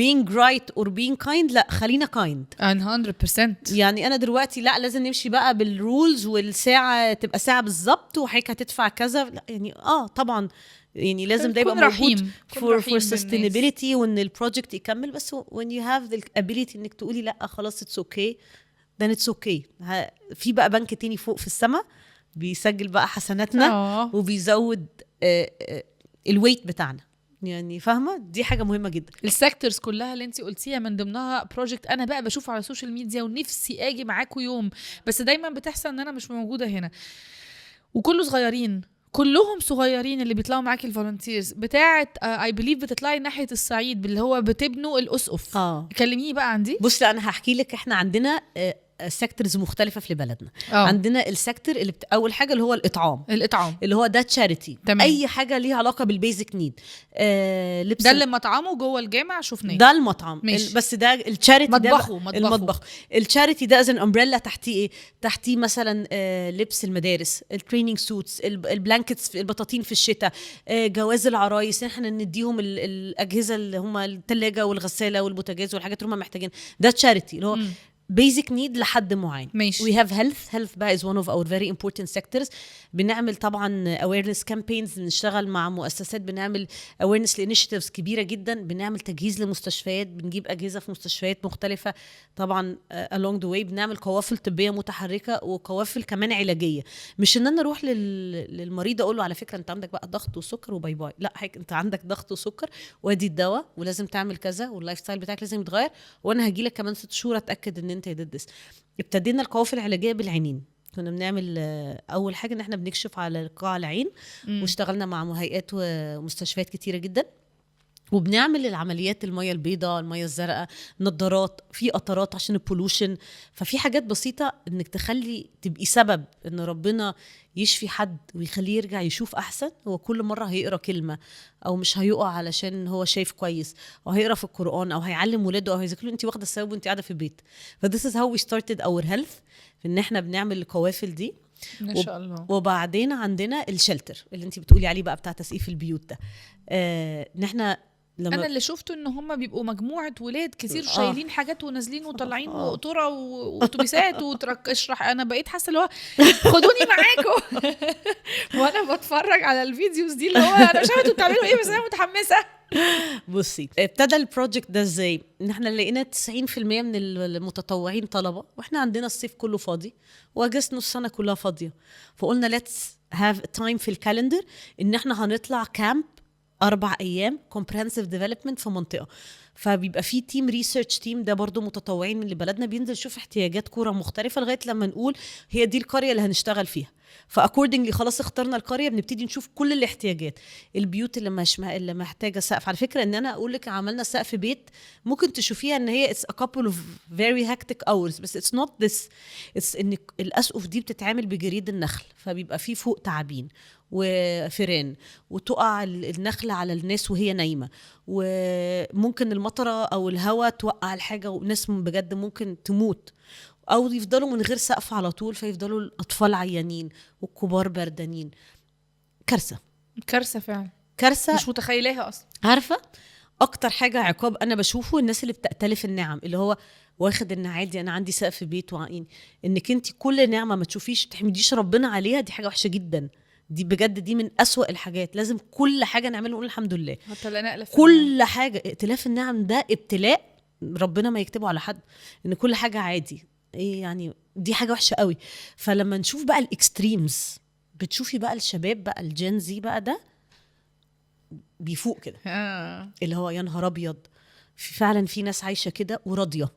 being right or being kind، لا خلينا kind 100%. يعني انا دلوقتي لا لازم نمشي بقى بالرولز، والساعه تبقى ساعه بالظبط، وحضرتك هتدفع كذا. لا يعني طبعا يعني لازم ده يبقى موجود for sustainability، وان البروجكت يكمل. بس when you have the ability انك تقولي لا خلاص it's okay then it's okay. في بقى بنك تاني فوق في السماء بيسجل بقى حسناتنا وبيزود الويت بتاعنا. يعني فاهمه دي حاجه مهمه جدا. السيكتورز كلها اللي انت قلتيها من ضمنها بروجكت انا بقى بشوفه على السوشيال ميديا ونفسي اجي معاكم يوم، بس دايما بتحصل ان انا مش موجوده هنا، وكله صغيرين، كلهم صغيرين اللي بيطلعوا معاكي الفولنتيرز بتاعه اي بليف. بتطلعي ناحيه الصعيد اللي هو بتبنوا الاسقف. كلميني بقى عن دي. بص انا هحكي لك، احنا عندنا سيكتورز مختلفه في بلدنا. عندنا السيكتور اللي اول حاجه اللي هو الاطعام اللي هو ده تشاريتي، اي حاجه ليها علاقه بالبيزك نيد. ده اللي مطعمه جوه الجامع شفناه، ده المطعم بس ده التشاريتي، مطبخه. التشاريتي ده از ان امبريلا. تحتيه ايه؟ تحتيه مثلا لبس المدارس، التريننج سوتس، البلانكتس، البطاطين في الشتاء، جواز العرايس، احنا نديهم الاجهزه اللي هم الثلاجه والغساله والبوتاجاز والحاجات اللي هم محتاجين. ده تشاريتي اللي هو basic need لحد معين. ماشي. we have health بقى is one of our very important sectors. بنعمل طبعا awareness campaigns، بنشتغل مع مؤسسات، بنعمل awareness initiatives كبيرة جدا، بنعمل تجهيز لمستشفيات، بنجيب أجهزة في مستشفيات مختلفة طبعا along the way. بنعمل قوافل طبية متحركة وقوافل كمان علاجية. مش ان انا اروح للمريض اقول له على فكرة انت عندك بقى ضغط وسكر وباي باي، لا، هيك انت عندك ضغط وسكر وادي الدواء ولازم تعمل كذا واللايف ستايل بتاعك لازم يتغير وانا هجيلك كمان 6 شهور اتاكد ان انت يددس. ابتدينا القوافل العلاجيه بالعينين. كنا بنعمل اول حاجه ان احنا بنكشف على قاع العين، واشتغلنا مع هيئات ومستشفيات كتيره جدا، وبنعمل العمليات المية البيضاء، المية الزرقاء، نظارات، في قطرات عشان البولوشن. ففي حاجات بسيطة انك تخلي تبقي سبب ان ربنا يشفي حد ويخليه يرجع يشوف احسن. هو كل مرة هيقرأ كلمة او مش هيقع علشان هو شايف كويس، او هيقرأ في القرآن، او هيعلم ولاده، او هيذكر له انت واخدة الثواب وانت قاعدة في البيت. this is how we started our health، في ان احنا بنعمل القوافل دي. ما شاء الله. وبعدين عندنا الشلتر اللي انت بتقولي عليه بقى بتاع تسقيف البيوت ده. ان احنا انا اللي شفته ان هم بيبقوا مجموعه ولاد كتير شايلين حاجات ونازلين وطالعين وقطوره واتوبيسات اشرح. انا بقيت حاسه اللي هو خدوني معاكم وانا بتفرج على الفيديوز دي اللي هو انا مش عارفه انتوا بتعملوا ايه، بس انا متحمسه. بصي، ابتدى البروجكت ده ازاي؟ ان احنا لقينا 90% من المتطوعين طلبه، واحنا عندنا الصيف كله فاضي واجازه نص سنه كلها فاضيه، فقلنا let's have time في الكالندر ان احنا هنطلع كامب 4 أيام comprehensive development في منطقة. فبيبقى في تيم ريسيرش تيم ده برضو متطوعين من اللي بلدنا، بينزل يشوف احتياجات قرى مختلفة لغاية لما نقول هي دي القرية اللي هنشتغل فيها. فاكوردنجلي خلاص اخترنا القرية، بنبتدي نشوف كل الاحتياجات. البيوت اللي محتاجة سقف، على فكرة ان انا اقول لك عملنا سقف بيت ممكن تشوفيها ان هي it's a couple of very hectic hours، بس it's not this. it's ان الاسقف دي بتتعمل بجريد النخل، فبيبقى فيه فوق تعابين وفيران، وتقع النخلة على الناس وهي نايمة، وممكن المطرة أو الهواء توقع الحاجة وناس بجد ممكن تموت، أو يفضلوا من غير سقف على طول، فيفضلوا الأطفال عيانين والكبار بردانين. كارثة، كارثة فعلا، كارثة مش متخيلها أصلا. عارفة أكتر حاجة عقاب أنا بشوفه الناس اللي بتأتلف النعم، اللي هو واخد ان عادي انا عندي سقف بيت وعقين. انك انت كل نعمة ما تشوفيش تحمديش ربنا عليها، دي حاجة وحشة جدا. دي بجد دي من أسوأ الحاجات. لازم كل حاجة نعمله نقول الحمد لله. كل حاجة ائتلاف النعم ده ابتلاء ربنا ما يكتبه على حد، ان كل حاجة عادي. ايه يعني دي حاجة وحشة قوي. فلما نشوف بقى الاكستريمز، بتشوفي بقى الشباب بقى الجنزي بقى ده بيفوق كده اللي هو يا نهار ابيض، فعلا في ناس عايشة كده وراضية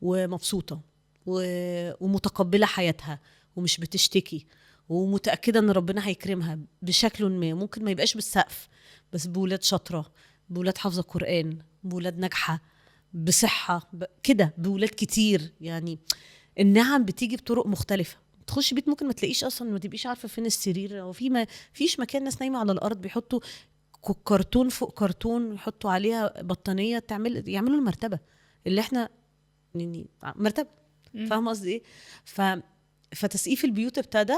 ومبسوطة ومتقبلة حياتها ومش بتشتكي، ومتأكدة ان ربنا هيكرمها بشكل ما. ممكن ما يبقاش بالسقف، بس بولاد شاطرة، بولاد حافظة قرآن، بولاد ناجحة، بصحة كده، بولاد كتير. يعني النعم بتيجي بطرق مختلفة. تخش بيت ممكن ما تلاقيش اصلا، ما تبقيش عارفة فين السرير، او ما فيش مكان، ناس نايمة على الارض بيحطوا كرتون فوق كرتون ويحطوا عليها بطانية يعملوا المرتبة اللي احنا يعني مرتبة. فاهمة قصدي ايه؟ فتسقيف البيوت ابتدى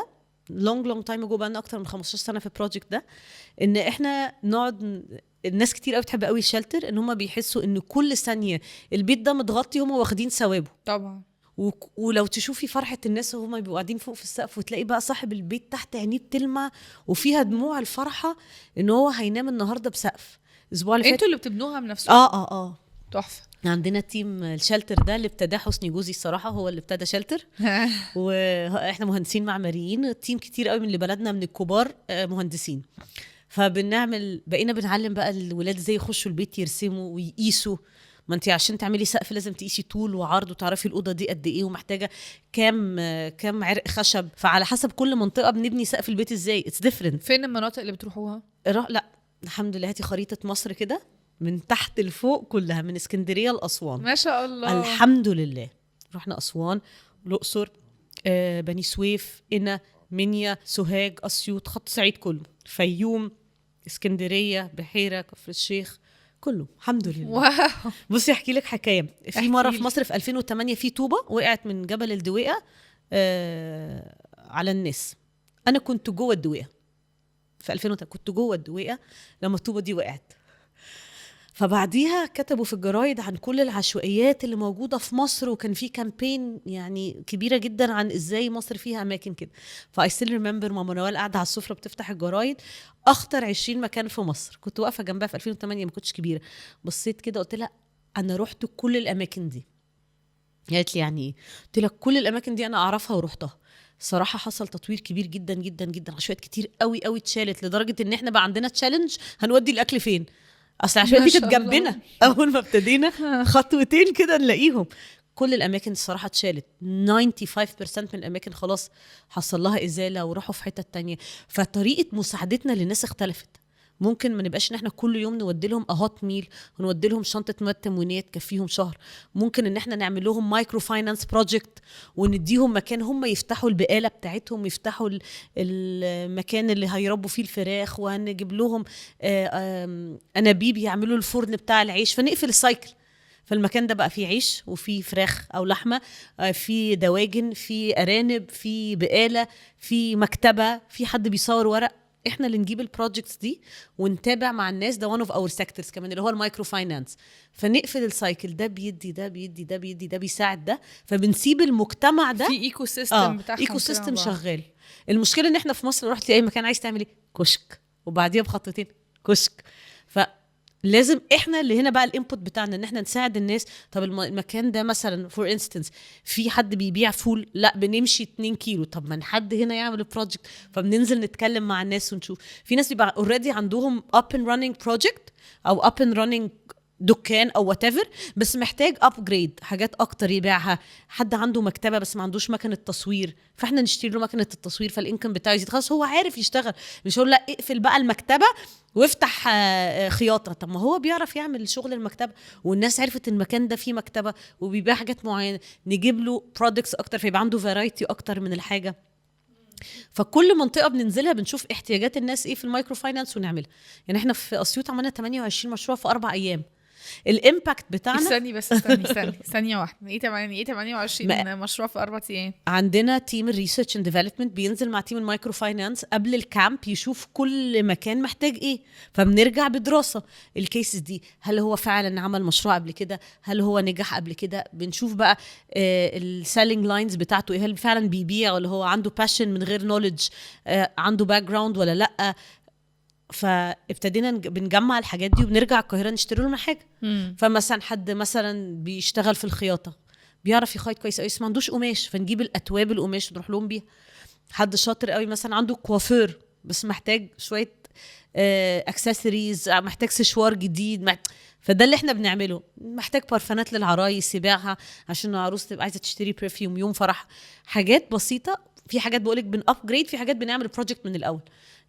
long time ago، بقى اكتر من 15 سنه في البروجكت ده. ان احنا نقعد، الناس كتير قوي بتحب قوي الشلتر، ان هم بيحسوا ان كل ثانيه البيت ده متغطي هم واخدين ثوابه طبعا. ولو تشوفي فرحه الناس وهم بيبقوا قاعدين فوق في السقف، وتلاقي بقى صاحب البيت تحت عينيه بتلمع وفيها دموع الفرحه ان هو هينام النهارده بسقف. الاسبوع اللي فات انتوا اللي بتبنوها بنفسكم؟ تحفه. عندنا تيم الشلتر ده اللي ابتدى حسني جوزي، الصراحه هو اللي ابتدى شلتر واحنا مهندسين معماريين، تيم كتير قوي من اللي بلدنا من الكبار مهندسين. بقينا بنعلم بقى الولاد ازاي يخشوا البيت يرسموا ويقيسوا. ما انت عشان تعملي سقف لازم تقيسي طول وعرض، وتعرفي الاوضه دي قد ايه ومحتاجه كام عرق خشب. فعلى حسب كل منطقه بنبني سقف البيت ازاي. اتس ديفرنت. فين المناطق اللي بتروحوها؟ لا الحمد لله، هاتي خريطه مصر كده من تحت لفوق كلها، من اسكندريه لاسوان. ما شاء الله، الحمد لله. رحنا اسوان، الاقصر، بني سويف، قنا، منيا، سوهاج، اسيوط، خط صعيد كله، فيوم، اسكندريه، بحيره، كفر الشيخ، كله الحمد لله. واو. بصي احكي لك حكايه. في مره في مصر في 2008 في طوبه وقعت من جبل الدويقه على الناس. انا كنت جوه الدويقه في 2008، كنت جوه الدويقه لما الطوبه دي وقعت. فبعديها كتبوا في الجرايد عن كل العشوائيات اللي موجودة في مصر، وكان في كامبين يعني كبيرة جدا عن ازاي مصر فيها اماكن كده. فاي ستيل ريمبر ماما نوال قاعدة على السفرة بتفتح الجرايد، اخطر 20 مكان في مصر. كنت واقفة جنبها في 2008، ما كنتش كبيرة، بصيت كده قلت لها انا رحت كل الاماكن دي. قالت لي يعني ايه؟ قلت لها كل الاماكن دي انا اعرفها ورحتها. صراحة حصل تطوير كبير جدا جدا جدا، عشوائيات كتير قوي قوي اتشالت، لدرجة ان احنا بقى عندنا تشالنج هنودي الاكل فين. اصل العشوائيات ما دي كانت شاء الله. جنبنا اول ما ابتدينا خطوتين كده نلاقيهم. كل الاماكن الصراحه اتشالت، 95% من الاماكن خلاص حصل لها ازاله وراحوا في حته تانية. فطريقه مساعدتنا للناس اختلفت. ممكن ما نبقاش ان احنا كل يوم نودي لهم اهات ميل ونودي لهم شنطه مواد تموينيه تكفيهم شهر. ممكن ان احنا نعمل لهم مايكرو فاينانس بروجكت ونديهم مكان هم يفتحوا البقاله بتاعتهم، يفتحوا المكان اللي هيربوا فيه الفراخ، وهنجيب لهم انابيب يعملوا الفرن بتاع العيش، فنقفل السايكل. فالمكان ده بقى فيه عيش وفيه فراخ او لحمه، فيه دواجن، فيه ارانب، فيه بقاله، فيه مكتبه، فيه حد بيصور ورق. احنا اللي نجيب البروجكتس دي ونتابع مع الناس. ده one of our sectors كمان اللي هو المايكرو فاينانس. فنقفل السايكل، ده بيدي ده بيدي ده بيدي ده بيساعد ده، فبنسيب المجتمع ده في ايكو سيستم بتاعهم ايكو سيستم شغال. المشكله ان احنا في مصر رحت اي مكان عايز تعمل ايه؟ كشك، وبعديها بخطوتين كشك. لازم احنا اللي هنا بقى الانبوت بتاعنا ان احنا نساعد الناس. طب المكان ده مثلا فور انستنس في حد بيبيع فول، لا بنمشي 2 كيلو، طب ما حد هنا يعمل البروجكت. فبننزل نتكلم مع الناس ونشوف. في ناس بيبقى اوريدي عندهم اب اند رانينج بروجكت او اب اند رانينج دكان او whatever، بس محتاج ابجريد حاجات اكتر يبيعها. حد عنده مكتبه بس ما عندوش مكنه تصوير، فاحنا نشتري له مكنه التصوير، فالانكم بتاعه يزيد. خلاص هو عارف يشتغل، مش هقول لا اقفل بقى المكتبه وافتح خياطه. طب ما هو بيعرف يعمل شغل المكتبه، والناس عرفت المكان ده فيه مكتبه وبيبيع حاجات معينه، نجيب له برودكتس اكتر فيبقى عنده فرايتي اكتر من الحاجه. فكل منطقه بننزلها بنشوف احتياجات الناس ايه في المايكرو فاينانس ونعملها. يعني احنا في اسيوط عملنا 28 مشروع في 4 ايام. الامباكت بتاعنا استني بس ثانيه واحده. ايه 28 مشروع في 4 ايام؟ عندنا تيم الريسيرش اند ديفلوبمنت بينزل مع تيم المايكرو فاينانس قبل الكامب يشوف كل مكان محتاج ايه، فبنرجع بدراسه الكيسز دي. هل هو فعلا عمل مشروع قبل كده؟ هل هو نجح قبل كده؟ بنشوف بقى السيلينج لاينز بتاعته ايه، هل فعلا بيبيع ولا هو عنده باشن من غير نوليدج، عنده باك جراوند ولا لا. فابتدينا بنجمع الحاجات دي وبنرجع القاهره نشتري لهم حاجه. فمثلا حد مثلا بيشتغل في الخياطه بيعرف يخيط كويس قوي، ما عندوش قماش، فنجيب الاتواب القماش نروح لهم بيها. حد شاطر قوي مثلا عنده كوافير بس محتاج شويه اكسسوارز، محتاج سشوار جديد، فده اللي احنا بنعمله. محتاج بارفانات للعرايس يبيعها عشان العروس تبقى عايزه تشتري برفيوم يوم فرح. حاجات بسيطه. في حاجات بقولك بنابجريد، في حاجات بنعمل بروجكت من الاول.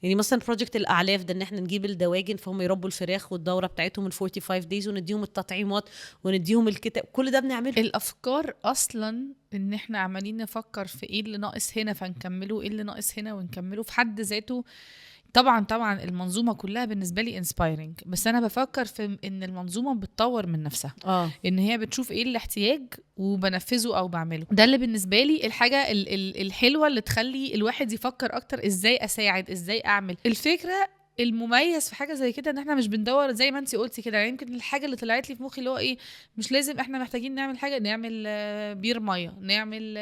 يعني مثلا بروجكت الاعلاف ده ان احنا نجيب الدواجن فهم يربوا الفراخ والدوره بتاعتهم من 45 دايز ونديهم التطعيمات ونديهم الكتاب، كل ده بنعمله. الافكار اصلا ان احنا عمالين نفكر في ايه اللي ناقص هنا فنكمله، ايه اللي ناقص هنا ونكمله، في حد ذاته طبعا المنظومه كلها بالنسبه لي انسبايرنج. بس انا بفكر في ان المنظومه بتطور من نفسها، ان هي بتشوف ايه الاحتياج وبنفذه او بعمله. ده اللي بالنسبه لي الحاجه الحلوه اللي تخلي الواحد يفكر اكتر ازاي اساعد، ازاي اعمل. الفكره المميز في حاجه زي كده ان احنا مش بندور زي ما انتي قلتي كده. يعني يمكن الحاجه اللي طلعت لي في مخي اللي هو ايه، مش لازم احنا محتاجين نعمل حاجه، نعمل بير ميه، نعمل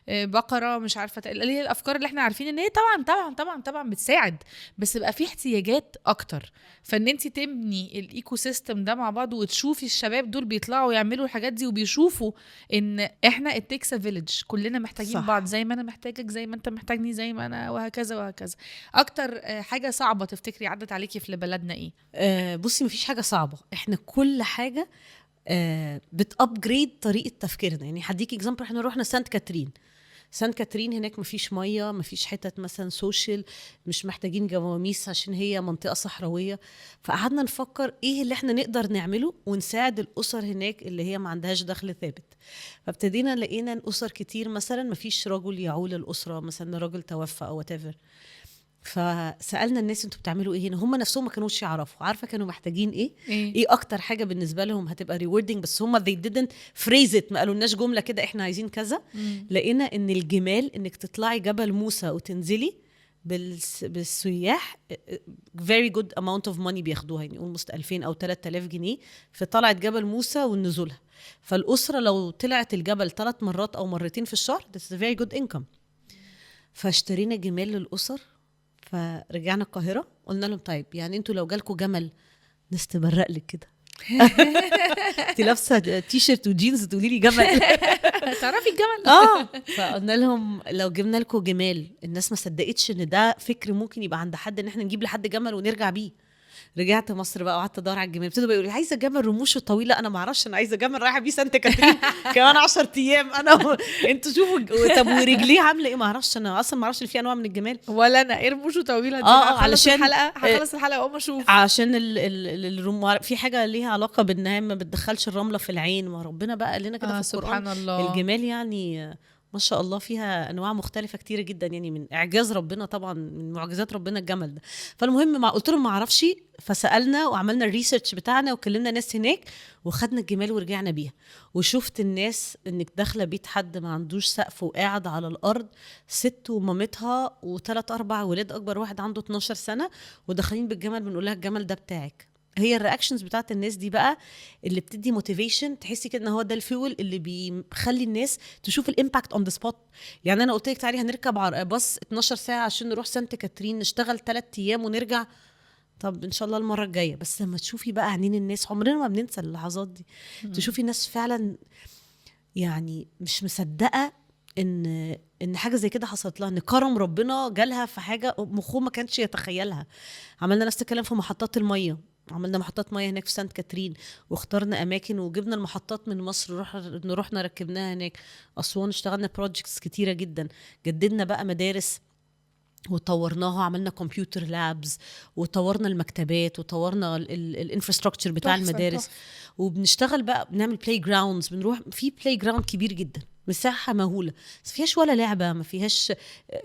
بقره، مش عارفه اللي هي الافكار اللي احنا عارفين ان هي طبعا بتساعد، بس بقى في احتياجات اكتر. فان انتي تبني الايكو سيستم ده مع بعض وتشوفي الشباب دول بيطلعوا يعملوا الحاجات دي وبيشوفوا ان احنا it takes a village، كلنا محتاجين صح. بعض، زي ما انا محتاجك زي ما انت محتاجني زي ما انا، وهكذا وهكذا. اكتر حاجه صعبه تفتكري عدت عليكي في بلدنا ايه؟ بصي مفيش حاجه صعبه، احنا كل حاجه بتابجريد طريقه تفكيرنا. يعني هديك اكزامبل، احنا رحنا سانت كاترين هناك مفيش ميه، مفيش حتت مثلا سوشيال، مش محتاجين جواميس عشان هي منطقه صحراويه. فقعدنا نفكر ايه اللي احنا نقدر نعمله ونساعد الاسر هناك اللي هي ما عندهاش دخل ثابت. فابتدينا لقينا ان اسر كتير مثلا مفيش رجل يعول الاسره، مثلا راجل توفى او whatever. فسالنا الناس انتوا بتعملوا ايه هنا؟ هم نفسهم ما كانوش يعرفوا. عارفه كانوا محتاجين ايه اكتر حاجه بالنسبه لهم هتبقى rewarding، بس هم they didn't phrase it، ما قالولناش جمله كده احنا عايزين كذا. لقينا ان الجمال انك تطلعي جبل موسى وتنزلي بالسياح very good amount of money بياخدوها، يعني almost 2000 أو 3000 جنيه في طلعة جبل موسى والنزولها. فالأسرة لو طلعت الجبل 3 مرات أو مرتين في الشهر this is a very good income. فاشترينا جمال للأسر، فرجعنا القاهرة قلنا لهم طيب يعني انتوا لو جالكوا جمل نستبرق لك كده انت لابسه تيشرت وجينز تقولي لي جمل تعرفي الجمل؟ فقلنا لهم لو جبنا لكم جمال. الناس ما صدقتش ان ده فكر ممكن يبقى عند حد ان احنا نجيب لحد جمل ونرجع بيه. رجعت مصر بقى وقعدت ادور على الجمال، ابتدوا يقولوا لي عايزه جمل رموشه طويله. انا ما اعرفش، انا عايزه جمل رايحه بيه سانت كاترين كمان 10 ايام. انا انتوا شوفوا طب ورجليه عامله ايه؟ ما اعرفش، انا اصلا ما اعرفش ان في انواع من الجمال ولا انا ايه رموشه طويله دي. علشان هخلص الحلقه واقوم اشوف. عشان في حاجه ليها علاقه بانها ما بتدخلش الرمله في العين، ما ربنا بقى قال لنا كده في القرآن. سبحان الله. الجمال يعني ما شاء الله فيها انواع مختلفه كتيره جدا، يعني من اعجاز ربنا طبعا، من معجزات ربنا الجمل ده. فالمهم ما قلت لهم ما اعرفش، فسالنا وعملنا الريسيرش بتاعنا وكلمنا ناس هناك وخدنا الجمال ورجعنا بيها. وشفت الناس انك داخله بيت حد ما عندوش سقف وقاعد على الارض، ست ومامتها و3 4 ولاد، اكبر واحد عنده 12 سنه، وداخلين بالجمل بنقول لها الجمل ده بتاعك. هي الرياكشنز بتاعت الناس دي بقى اللي بتدي موتيفيشن، تحسي كده ان هو ده الفيول اللي بيخلي الناس تشوف الامباكت اون ذا سبوت. يعني انا قلت لك تعالي هنركب باص 12 ساعه عشان نروح سانت كاترين، نشتغل 3 ايام ونرجع، طب ان شاء الله المره الجايه. بس لما تشوفي بقى عينين الناس، عمرنا ما بننسى اللحظات دي. تشوفي ناس فعلا يعني مش مصدقه ان حاجه زي كده حصلت لها، ان كرم ربنا جالها في حاجه مخه ما كانش يتخيلها. عملنا نفس الكلام في محطات الميه، عملنا محطات ميه هناك في سانت كاترين، واخترنا اماكن وجبنا المحطات من مصر، رحنا ركبناها هناك. اسوان اشتغلنا بروجكتس كتيره جدا، جددنا بقى مدارس وطورناها، عملنا كمبيوتر لابز، وطورنا المكتبات، وطورنا الانفراستراكشر بتاع المدارس. وبنشتغل بقى بنعمل بلاي جراوندز، بنروح في بلاي جراوند كبير جدا، مساحه مهوله، بس فيهاش ولا لعبه، ما فيهاش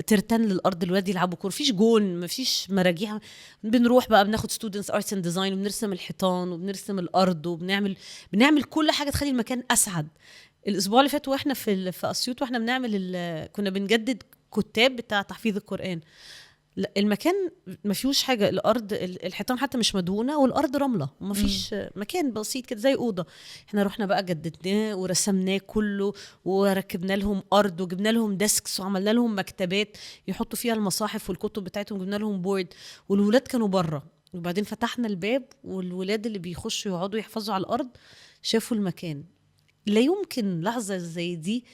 ترتان للارض الولاد يلعبوا كوره، فيش جون، ما فيش مراجيح. بنروح بقى بناخد ستودنتس ارتس اند ديزاين، وبنرسم الحيطان وبنرسم الارض، بنعمل كل حاجه تخلي المكان اسعد. الاسبوع اللي فات واحنا في اسيوط واحنا بنعمل كنا بنجدد كتاب بتاع تحفيظ القرآن. المكان ما فيهوش حاجه، الارض الحيطان حتى مش مدهونه، والارض رمله، وما فيش مكان بسيط كده زي اوضه. احنا رحنا بقى جددناه ورسمناه كله، وركبنا لهم ارض، وجبنا لهم ديسكس، وعملنا لهم مكتبات يحطوا فيها المصاحف والكتب بتاعتهم، وجبنا لهم بورد. والولاد كانوا بره، وبعدين فتحنا الباب، والولاد اللي بيخشوا يقعدوا يحفظوا على الارض شافوا المكان. لا يمكن لحظه زي دي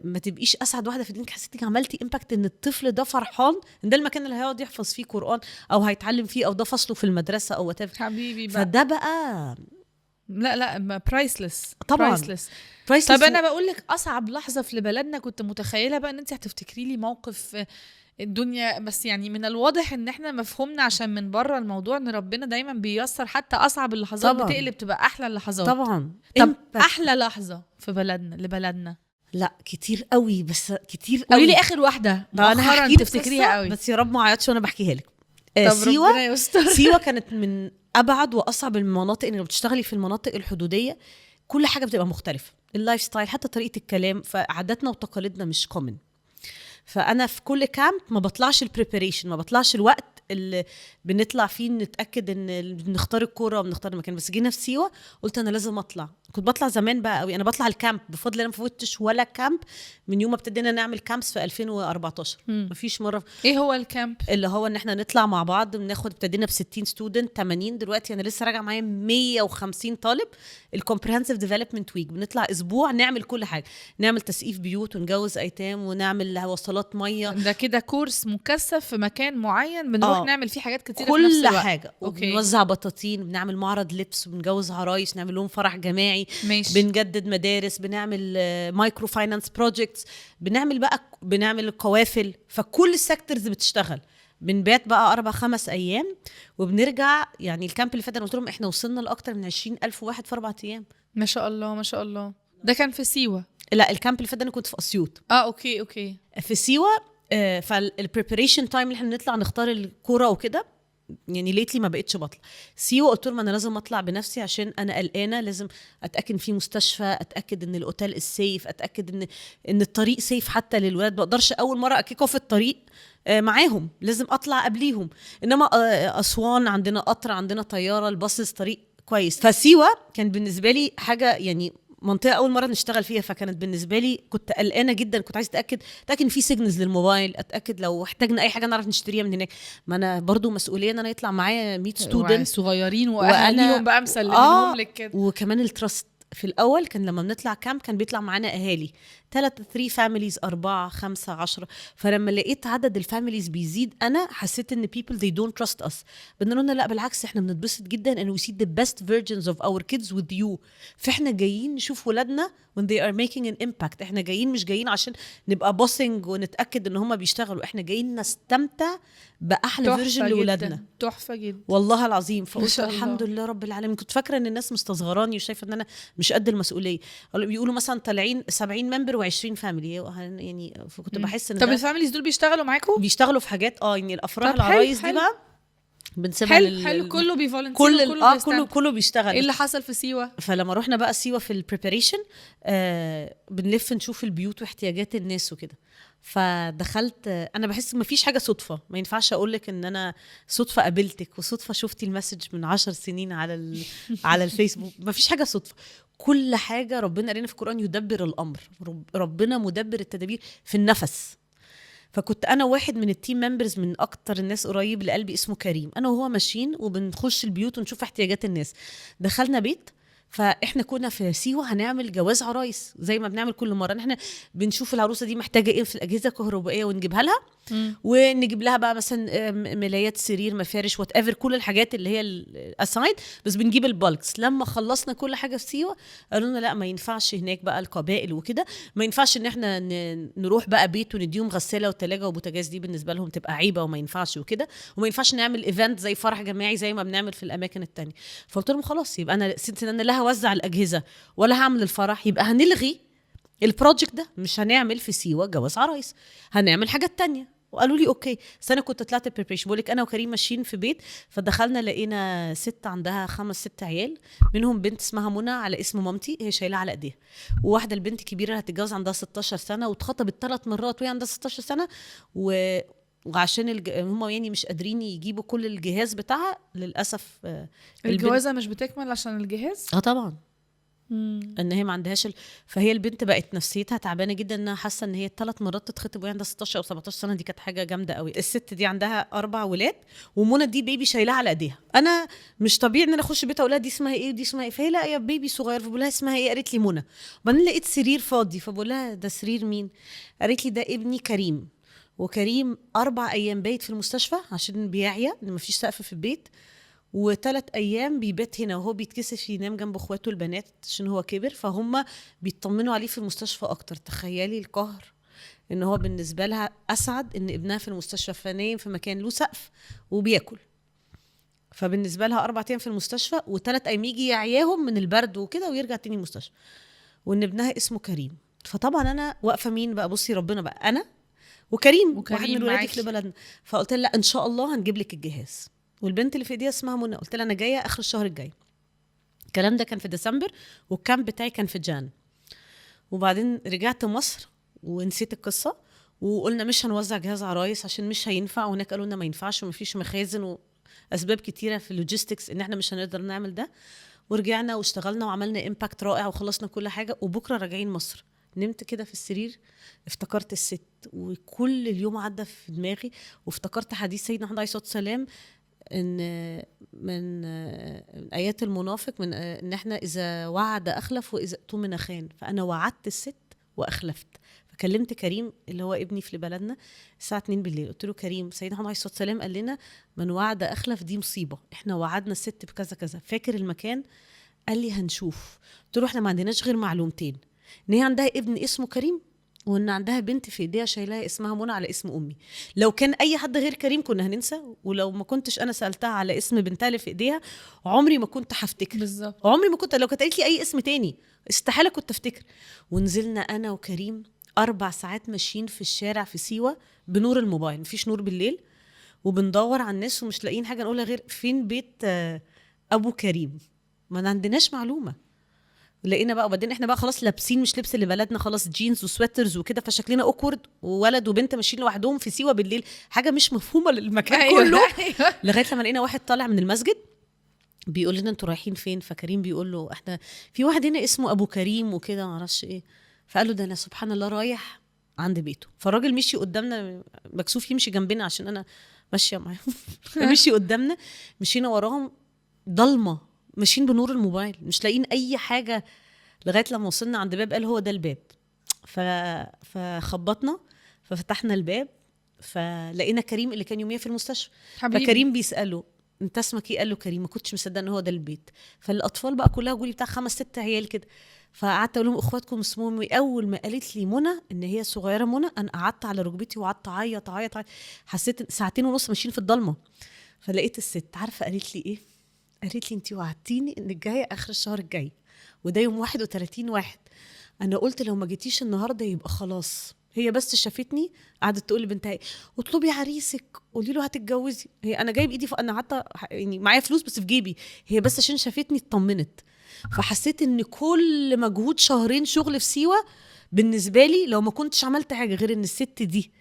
ما تبقيش اسعد واحده في الدنيا، حسيتك عملتي امباكت ان الطفل ده فرحان ان ده المكان اللي هيقعد يحفظ فيه قرآن او هيتعلم فيه، او ده فصله في المدرسه او whatever. حبيبي بقى. فده بقى لا برايسلس طبعا. طب انا بقول لك اصعب لحظه في بلدنا كنت متخيله بقى ان انت هتفتكري لي موقف الدنيا، بس يعني من الواضح ان احنا مفهومنا عشان من بره الموضوع ان ربنا دايما بييسر حتى اصعب اللحظات طبعاً. بتقلب تبقى احلى اللحظات. طبعا. طب احلى لحظه في لبلدنا لا كتير قوي، بس كتير قوي. قولي لي اخر واحده مؤخرا تفتكريها قوي. بس يا رب ما عيطش وانا بحكيها لك. سيوه سيوه كانت من ابعد واصعب المناطق، ان بتشتغلي في المناطق الحدوديه كل حاجه بتبقى مختلفه، اللايف ستايل حتى طريقه الكلام، فعاداتنا وتقاليدنا مش كومن. فانا في كل كامب ما بطلعش البريباريشن، ما بطلعش الوقت اللي بنطلع فيه نتاكد ان بنختار الكوره وبنختار المكان. بس جينا في سيوه قلت انا لازم اطلع. كنت بطلع زمان بقى قوي، انا بطلع الكامب بفضل انا ما فوتش ولا كامب من يوم ما ابتدينا نعمل كامبس في 2014. مفيش مره. ايه هو الكامب؟ اللي هو ان احنا نطلع مع بعض، بناخد ابتدينا ب 60 ستودنت، 80 دلوقتي انا لسه راجعه معايا 150 طالب. الكومبريهنسيف ديفلوبمنت ويك، بنطلع اسبوع نعمل كل حاجه، نعمل تسقيف بيوت ونجوز ايتام ونعمل وصلات ميه. ده كده كورس مكثف في مكان معين بنروح نعمل فيه حاجات كتير كل في نفس الوقت. حاجه. وبنوزع بطاطين، بنعمل معرض لبس، وبنجوز عرايس، نعمل لهم فرح جماعي. ماشي. بنجدد مدارس، بنعمل مايكرو فاينانس بروجكتس، بنعمل قوافل. فكل السيكتورز بتشتغل. بنبات بقى 4-5 أيام وبنرجع. يعني الكامب اللي فات انا قلت لهم احنا وصلنا لاكتر من 20,000 واحد في 4 أيام. ما شاء الله ما شاء الله. ده كان في سيوه؟ لا الكامب اللي فات انا كنت في اسيوط. اوكي في سيوه. فالبريباريشن تايم اللي احنا نطلع نختار الكوره وكده يعني ليتلي ما بقتش بطلع. سيوه قلت لهم انا لازم اطلع بنفسي عشان انا قلقانه، لازم اتاكد في مستشفى، اتاكد ان الاوتيل السيف، اتاكد ان الطريق سيف حتى للولاد. ما اقدرش اول مره اكيكوا في الطريق معاهم، لازم اطلع قبليهم. انما اسوان عندنا قطر، عندنا طياره، الباص طريق كويس. فسيوه كان بالنسبه لي حاجه يعني منطقه اول مره نشتغل فيها، فكانت بالنسبه لي كنت قلقانه جدا، كنت عايزه اتاكد ان في سيجنالز للموبايل، اتاكد لو احتاجنا اي حاجه نعرف نشتريها من هناك. ما انا برضو مسؤوليه ان انا يطلع معايا 100 ستودنت صغيرين واهاليهم بقى مسلمينهم لك كده. وكمان التراست في الاول كان لما بنطلع كامب كان بيطلع معانا اهالي 3 فاميليز 4 5 10. فلما لقيت عدد الفاميليز بيزيد انا حسيت ان people they don't trust us. بدنا لنا لا بالعكس احنا بنتبسط جدا ان we see the best versions of our kids with you. فاحنا جايين نشوف ولادنا when they are making an impact. احنا جايين مش جايين عشان نبقى بوسنج ونتاكد ان هم بيشتغلوا، احنا جايين نستمتع باحلى فيرجن لولادنا. تحفه جدا والله العظيم. فقلت الحمد لله رب العالمين. كنت فاكره ان الناس مستصغراني وشايفه ان انا مش قد المسؤوليه. بيقولوا مثلا طالعين 70 ممبر و20 فاميلي يعني. كنت بحس ان طب الفاميليز دول بيشتغلوا معاكم؟ بيشتغلوا في حاجات يعني الافراح العرايس دي بقى بنسيبها حلو كله بيفولنتير كله بيشتغل. ايه اللي حصل في سيوه؟ فلما رحنا بقى سيوه في البريباريشن بنلف نشوف البيوت واحتياجات الناس وكده. فدخلت انا بحس مفيش حاجه صدفه، ما ينفعش اقولك ان انا صدفه قابلتك وصدفه شفتي المسج من 10 سنين على الفيسبوك. مفيش حاجه صدفه، كل حاجه ربنا قالنا في القرآن يدبر الامر. ربنا مدبر التدابير في النفس. فكنت انا واحد من التيم ممبرز من اكتر الناس قريب لقلبي اسمه كريم، انا وهو ماشيين وبنخش البيوت ونشوف احتياجات الناس. دخلنا بيت، فاحنا كنا في سيوه هنعمل جواز عرايس زي ما بنعمل كل مره، احنا بنشوف العروسه دي محتاجه ايه في الاجهزه الكهربائيه ونجيبها لها ونجيب لها بقى مثلا ملايات سرير مفارش وات ايفر، كل الحاجات اللي هي الاسايد، بس بنجيب البالكس. لما خلصنا كل حاجه في سيوه قالوا لنا لا ما ينفعش هناك بقى القبائل وكده، ما ينفعش ان احنا نروح بقى بيت ونديهم غساله وثلاجه وبوتاجاز، دي بالنسبه لهم تبقى عيبه وما ينفعش وكده، وما ينفعش نعمل ايفنت زي فرح جماعي زي ما بنعمل في الاماكن التانية. فقلت لهم خلاص يبقى انا سنت ان انا لا هوزع الاجهزه ولا هعمل الفرح، يبقى هنلغي البروجكت ده، مش هنعمل في سيوه جواز عرايس، هنعمل حاجات تانية. وقالوا لي اوكي. بس انا كنت طلعت بريبريشن، بقولك انا وكريم ماشيين في بيت، فدخلنا لقينا ست عندها 5-6 عيال، منهم بنت اسمها منى على اسم مامتي هي شايلها على ايديها، وواحده البنت كبيره هتتجوز عندها 16 سنه واتخطبت 3 مرات وهي عندها 16 سنه وعشان هم يعني مش قادرين يجيبوا كل الجهاز بتاعها للاسف. الجوازه مش بتكمل عشان الجهاز. طبعا ان هي ما عندهاش فهي البنت بقت نفسيتها تعبانه جدا، انها حاسه ان هي 3 مرات تتخطب وهي عندها 16 او 17 سنه. دي كانت حاجه جامده قوي. الست دي عندها 4 ولاد ومنى دي بيبي شايلها على ايديها. انا مش طبيعي ان انا اخش بيت اولاد دي اسمها ايه ودي اسمها ايه، فهي لا يا بيبي صغير، فبقول لها اسمها ايه، قالت لي منى. وبعدين لقيت سرير فاضي فبقول لها ده سرير مين، قالت لي ده ابني كريم. وكريم 4 أيام بايت في المستشفى عشان بيعيا ان مفيش سقف في البيت، و3 أيام بيبات هنا وهو بيتكسف ينام جنب اخواته البنات عشان هو كبر، فهم بيطمنوا عليه في المستشفى اكتر. تخيلي القهر، ان هو بالنسبه لها اسعد ان ابنها في المستشفى فنايم في مكان له سقف وبياكل. فبالنسبه لها 4 أيام في المستشفى و3 أيام يجي يعياهم من البرد وكده ويرجع تاني المستشفى، وان ابنها اسمه كريم. فطبعا انا واقفه مين بقى، بصي ربنا بقى، انا وكريم واحد من ولادي في بلدنا. فقلت لها لا ان شاء الله هنجيب لك الجهاز. والبنت اللي في ايديها اسمها منى، قلت لها انا جايه اخر الشهر الجاي. الكلام ده كان في ديسمبر والكامب بتاعي كان في جان. وبعدين رجعت مصر ونسيت القصه، وقلنا مش هنوزع جهاز عرايس عشان مش هينفع، وهناك قالوا لنا ما ينفعش ومفيش مخازن واسباب كتيره في اللوجيستكس ان احنا مش هنقدر نعمل ده. ورجعنا واشتغلنا وعملنا امباكت رائع وخلصنا كل حاجه، وبكره راجعين مصر. نمت كده في السرير افتكرت الست، وكل اليوم عدى في دماغي وافتكرت حديث سيدنا محمد عليه الصلاه والسلام ان من ايات المنافق من ان احنا اذا وعد اخلف واذا اؤتمن خان. فانا وعدت الست واخلفت. فكلمت كريم اللي هو ابني في بلدنا الساعه 2 بالليل، قلت له كريم سيدنا محمد عليه الصلاه والسلام قال لنا من وعد اخلف، دي مصيبه، احنا وعدنا الست بكذا كذا، فاكر المكان؟ قال لي هنشوف. قلت له احنا ما عندناش غير معلومتين، ان هي عندها ابن اسمه كريم وان عندها بنت في ايديها شايلها اسمها منى على اسم امي. لو كان اي حد غير كريم كنا هننسى، ولو ما كنتش انا سالتها على اسم بنتها اللي في ايديها عمري ما كنت هفتكر. بالظبط، عمري ما كنت، لو كانت قالت لي اي اسم تاني استحاله كنت افتكر. ونزلنا انا وكريم 4 ساعات ماشيين في الشارع في سيوه بنور الموبايل، مفيش نور بالليل، وبندور على الناس ومش لاقيين حاجه نقولها غير فين بيت ابو كريم. ما عندناش معلومه. لقينا بقى وبعدين احنا بقى خلاص لابسين مش لبس اللي بلدنا، خلاص جينز وسويترز وكده، فشكلنا اوكورد، وولد وبنت ماشيين لوحدهم في سيوه بالليل، حاجه مش مفهومه للمكان كله. لغايه لما لقينا واحد طالع من المسجد بيقول لنا انتوا رايحين فين؟ فكريم بيقول له احنا في واحد هنا اسمه ابو كريم وكده ما اعرفش ايه. فقال له ده انا سبحان الله رايح عند بيته. فالراجل مشي قدامنا، مكسوف يمشي جنبنا عشان انا ماشيه معاه. مشي قدامنا، مشينا وراهم ضلمه، ماشيين بنور الموبايل مش لاقيين اي حاجه، لغايه لما وصلنا عند باب قال هو ده الباب. فخبطنا ففتحنا الباب فلقينا كريم اللي كان يوميا في المستشفى. حبيبي. فكريم بيساله انت اسمك ايه؟ قال له كريم. ما كنتش مصدق ان هو ده البيت. فالاطفال بقى كلها جولي بتاع 5-6 عيال كده، فقعدت اقول لهم اخواتكم اسمهم ايه؟ اول ما قالت لي منى ان هي صغيره منى، انا قعدت على ركبتي وقعدت اعيط عيط عيط. حسيت 2.5 ساعات ماشيين في الضلمه. فلقيت الست عارفه قالت لي ايه؟ قالت لي انت وعدتيني انك جايه اخر الشهر الجاي وده يوم 31/1. انا قلت لو ما جيتيش النهارده يبقى خلاص. هي بس شافتني قعدت تقول لبنتها ايه؟ اطلبي عريسك، قولي له هتتجوزي. هي انا جايب ايدي انا قعدت يعني معايا فلوس بس في جيبي، هي بس عشان شافتني اطمنت. فحسيت ان كل مجهود 2 شهر شغل في سيوه بالنسبه لي لو ما كنتش عملت حاجه غير ان الست دي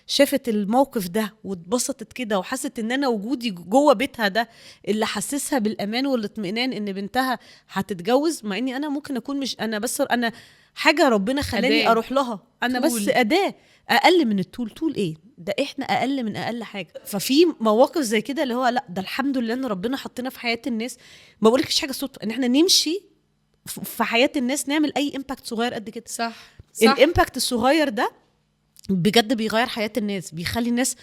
شافت الموقف ده واتبسطت كده وحست ان انا وجودي جوه بيتها ده اللي حسسها بالامان والاطمئنان ان بنتها هتتجوز. مع اني انا ممكن اكون مش انا بس، انا حاجه ربنا خلاني أداة. اروح لها، انا طول. بس اداه اقل من الطول. طول ايه ده؟ احنا اقل من اقل حاجه. ففي مواقف زي كده اللي هو لا ده الحمد لله ان ربنا حطنا في حياه الناس. ما بقولكش حاجه صدفه ان احنا نمشي في حياه الناس نعمل اي امباكت صغير قد كده. صح. الامباكت الصغير ده بجد بيغير حياة الناس، بيخلي الناس.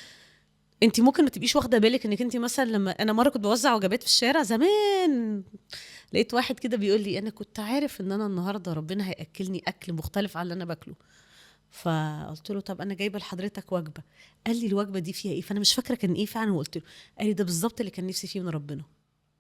انت ممكن ما تبقيش واخده بالك انك انت مثلا لما انا مره كنت بوزع وجبات في الشارع زمان، لقيت واحد كده بيقول لي انا كنت عارف ان انا النهارده ربنا هياكلني اكل مختلف عن اللي انا باكله. فقلت له طب انا جايبه لحضرتك وجبه. قال لي الوجبه دي فيها ايه؟ فانا مش فاكره كان ايه فعلا، وقلت له. قال لي ده بالظبط اللي كان نفسي فيه من ربنا.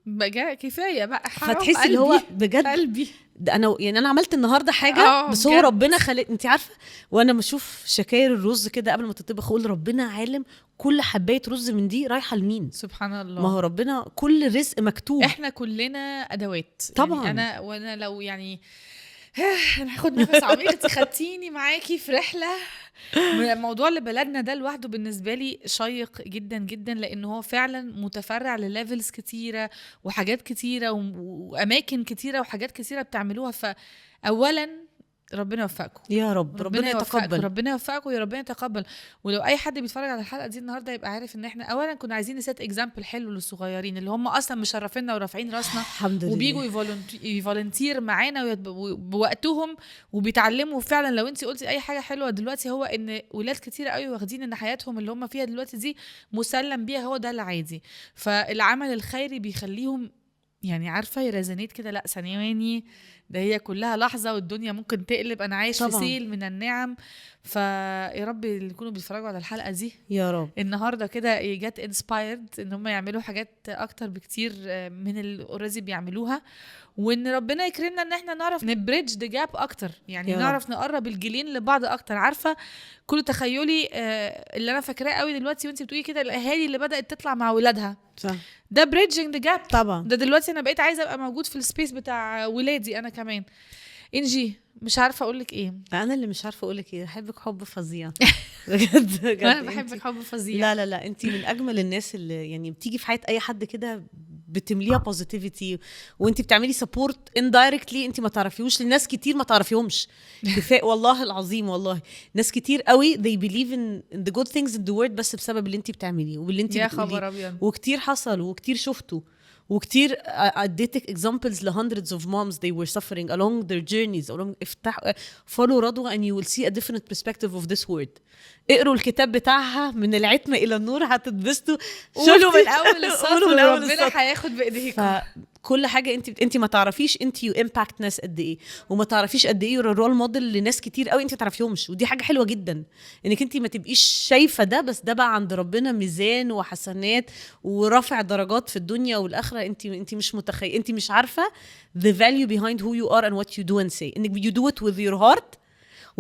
بقى كفايه بقى، حرام فتحسي اللي هو بجد قلبي. ده انا يعني انا عملت النهارده حاجه بس هو بجد. ربنا خلق. انت عارفه وانا بشوف شكاير الرز كده قبل ما تطبخ اقول ربنا عالم كل حبايه رز من دي رايحه لمين. سبحان الله. ما هو ربنا كل رزق مكتوب. احنا كلنا ادوات طبعا. يعني وانا لو يعني انا هاخد نفس عميق. انت خدتيني معاكي في رحله. الموضوع اللي بلدنا ده لوحده بالنسبه لي شيق جدا جدا، لانه هو فعلا متفرع لليفلز كتيره وحاجات كتيره واماكن كتيره وحاجات كتيره بتعملوها. فاولا ربنا يوفقكم يا رب. ربنا يتقبل. ربنا يوفقكم يا ربنا يتقبل. ولو اي حد بيتفرج على الحلقه دي النهارده يبقى عارف ان احنا اولا كنا عايزين نسيت اكزامبل حلو للصغيرين اللي هم اصلا مشرفيننا ورافعين راسنا الحمد لله. وبيجوا يفولنتير معانا بوقتهم وبيتعلموا فعلا. لو انت قلتي اي حاجه حلوه دلوقتي هو ان ولاد كتير قوي واخدين ان حياتهم اللي هم فيها دلوقتي دي مسلم بيها، هو ده العادي. فالعمل الخيري بيخليهم يعني عارفه يرزنيت كده، لا ثانيواني ده هي كلها لحظه والدنيا ممكن تقلب، انا عايش طبعا. في سيل من النعم. فيا رب اللي يكونوا بيتفرجوا على الحلقه دي يا رب النهارده كده يجت انسبايرد ان هم يعملوا حاجات اكتر بكتير من اللي اوريدي بيعملوها، وان ربنا يكرمنا ان احنا نعرف نبريدج ذا جاب اكتر، يعني نعرف نقرب الجيلين لبعض اكتر. عارفه كل تخيلي اللي انا فاكراه قوي دلوقتي وانت بتقولي كده الاهالي اللي بدات تطلع مع ولادها، صح. ده بريدجينج ذا جاب طبعا. ده دلوقتي انا بقيت عايزه ابقى موجود في السبيس بتاع ولادي انا كمان. انجي مش عارفه اقول لك ايه. انا اللي مش عارفه اقول لك ايه، بحبك حب فظيع. بجد بجد انا بحبك حب فظيع. لا لا لا انت من اجمل الناس اللي يعني بتيجي في حياه اي حد كده بتمليها بوزيتيفيتي، وانت بتعملي سبورت اندايركتلي انت ما تعرفيوش لناس كتير ما تعرفيهمش. كفايه والله العظيم والله ناس كتير قوي they believe in the good things in the world بس بسبب اللي انت بتعمليه واللي انت بتقوليه. وكتير حصل وكتير شفته وكتير اديتك examples ل hundreds of moms they were suffering along their journeys. follow رضوى and you will see a different perspective of this world. اقروا الكتاب بتاعها من العتمة إلى النور هتتبسطوا. قولوا من أول السطر وربنا هياخد بإيديكم. كل حاجة انت ما تعرفيش انت يو امباكت ناس قد ايه، وما تعرفيش قد ايه رول موديل لناس كتير قوي انت ما تعرفيهمش. ودي حاجة حلوة جدا انك انت ما تبقيش شايفة ده، بس ده بقى عند ربنا ميزان وحسنات ورفع درجات في الدنيا والآخرة. انت مش متخيل، انت مش عارفة the value behind who you are and what you do and say. انك you do it with your heart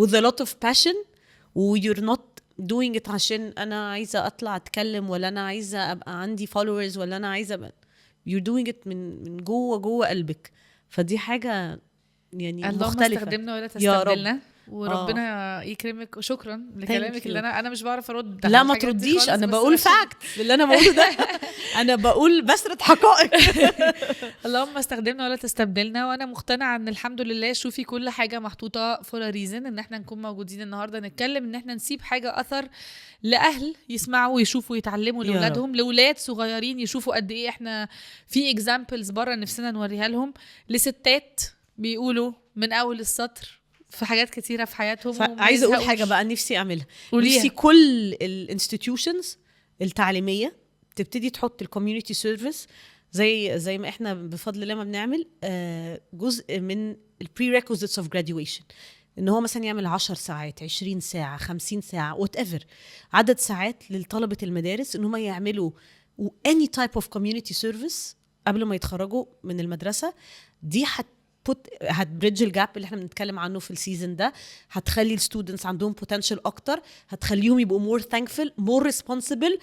with a lot of passion و you're not doing it عشان انا عايزه اطلع اتكلم، ولا انا عايزه ابقى عندي followers، ولا انا عايزه أبقى you're doing it من جوه قلبك. فدي حاجه يعني اللهم مختلفه. استخدمنا ولا يا رب. تستبدلنا، وربنا يكرمك. وشكرا لكلامك you. اللي انا مش بعرف ارد لا على ما الحاجات دي ترديش، خالص، انا بس بقول عشان- فاكت اللي انا بقوله ده. انا بقول بسرد حقائق. اللهم استخدمنا ولا تستبدلنا. وانا مقتنعه ان الحمد لله شوفي كل حاجه محطوطه فور ريزن، ان احنا نكون موجودين النهارده نتكلم، ان احنا نسيب حاجه اثر لاهل يسمعوا ويشوفوا ويتعلموا، يا رب. لاولادهم، لاولاد صغيرين يشوفوا قد ايه احنا في اكزامبلز بره نفسنا نوريها لهم، لستات بيقولوا من اول السطر في حاجات كتيره في حياتهم. وما عايزه اقول يزهقوش. حاجه بقى نفسي اعملها. قوليها. نفسي كل الانستتيوشنز التعليميه تبتدي تحط الكوميونتي سيرفيس زي ما احنا بفضل الله ما بنعمل جزء من البريريكوزيتس اوف جراديويشن، ان هو مثلا يعمل 10 ساعات 20 ساعه 50 ساعه وات ايفر عدد ساعات لطلبه المدارس، ان هم يعملوا any type of community service قبل ما يتخرجوا من المدرسه. دي هتبريدج الجاب اللي احنا بنتكلم عنه في السيزون ده، هتخلي الستودنتس عندهم بوتنشال اكتر، هتخليهم يبقوا مور ثانكفul مور ريسبونسبل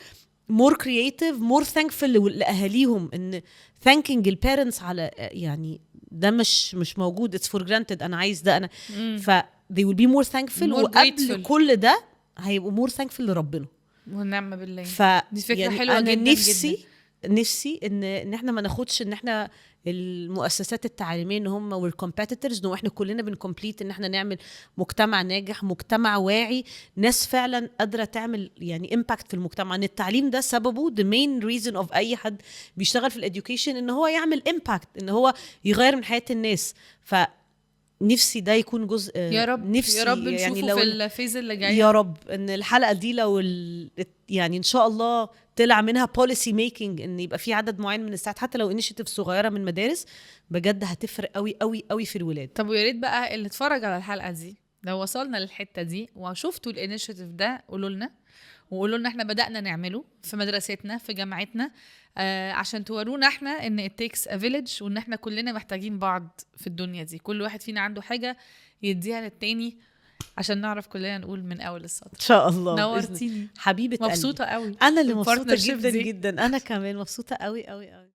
مور كرييتيف مور ثانكفul لاهاليهم. ان ثانكينج البيرنتس على يعني ده مش موجود، اتس فور جرانتد، انا عايز ده انا ف they will be more thankful. More وقبل grateful. كل ده هيبقوا more thankful لربنا. والنعمه بالله. دي فكرة يعني حلوة أنا جداً نفسي ان احنا ما ناخدش ان احنا المؤسسات التعليميه ان هم we're competitors، انه احنا كلنا بنكمبليت ان احنا نعمل مجتمع ناجح، مجتمع واعي، ناس فعلا قادره تعمل يعني امباكت في المجتمع. ان التعليم ده سببه the main reason of اي حد بيشتغل في الاديوكيشن ان هو يعمل امباكت، ان هو يغير من حياه الناس. نفسي ده يكون جزء. يا رب نفسي يا رب نشوفه يعني في الفيز اللي جايه. يا رب ان الحلقه دي لو يعني ان شاء الله طلع منها بوليسي ميكنج، ان يبقى في عدد معين من الساعات حتى لو انيشيتيف صغيره من مدارس، بجد هتفرق قوي قوي قوي في الولاد. طب ويا ريت بقى اللي اتفرج على الحلقه دي لو وصلنا للحته دي وشفتوا الانيشيتيف ده قولوا لنا، وقولوا لنا احنا بدأنا نعمله في مدرستنا في جامعتنا، عشان تورونا احنا ان it takes a village، وان احنا كلنا محتاجين بعض في الدنيا دي. كل واحد فينا عنده حاجة يديها للتاني عشان نعرف كلنا نقول من اول السطر. ان شاء الله. نورتيني حبيبه مبسوطة قوي. انا اللي مبسوطه الpartnership جدا دي. جدا. انا كمان مبسوطه قوي قوي قوي.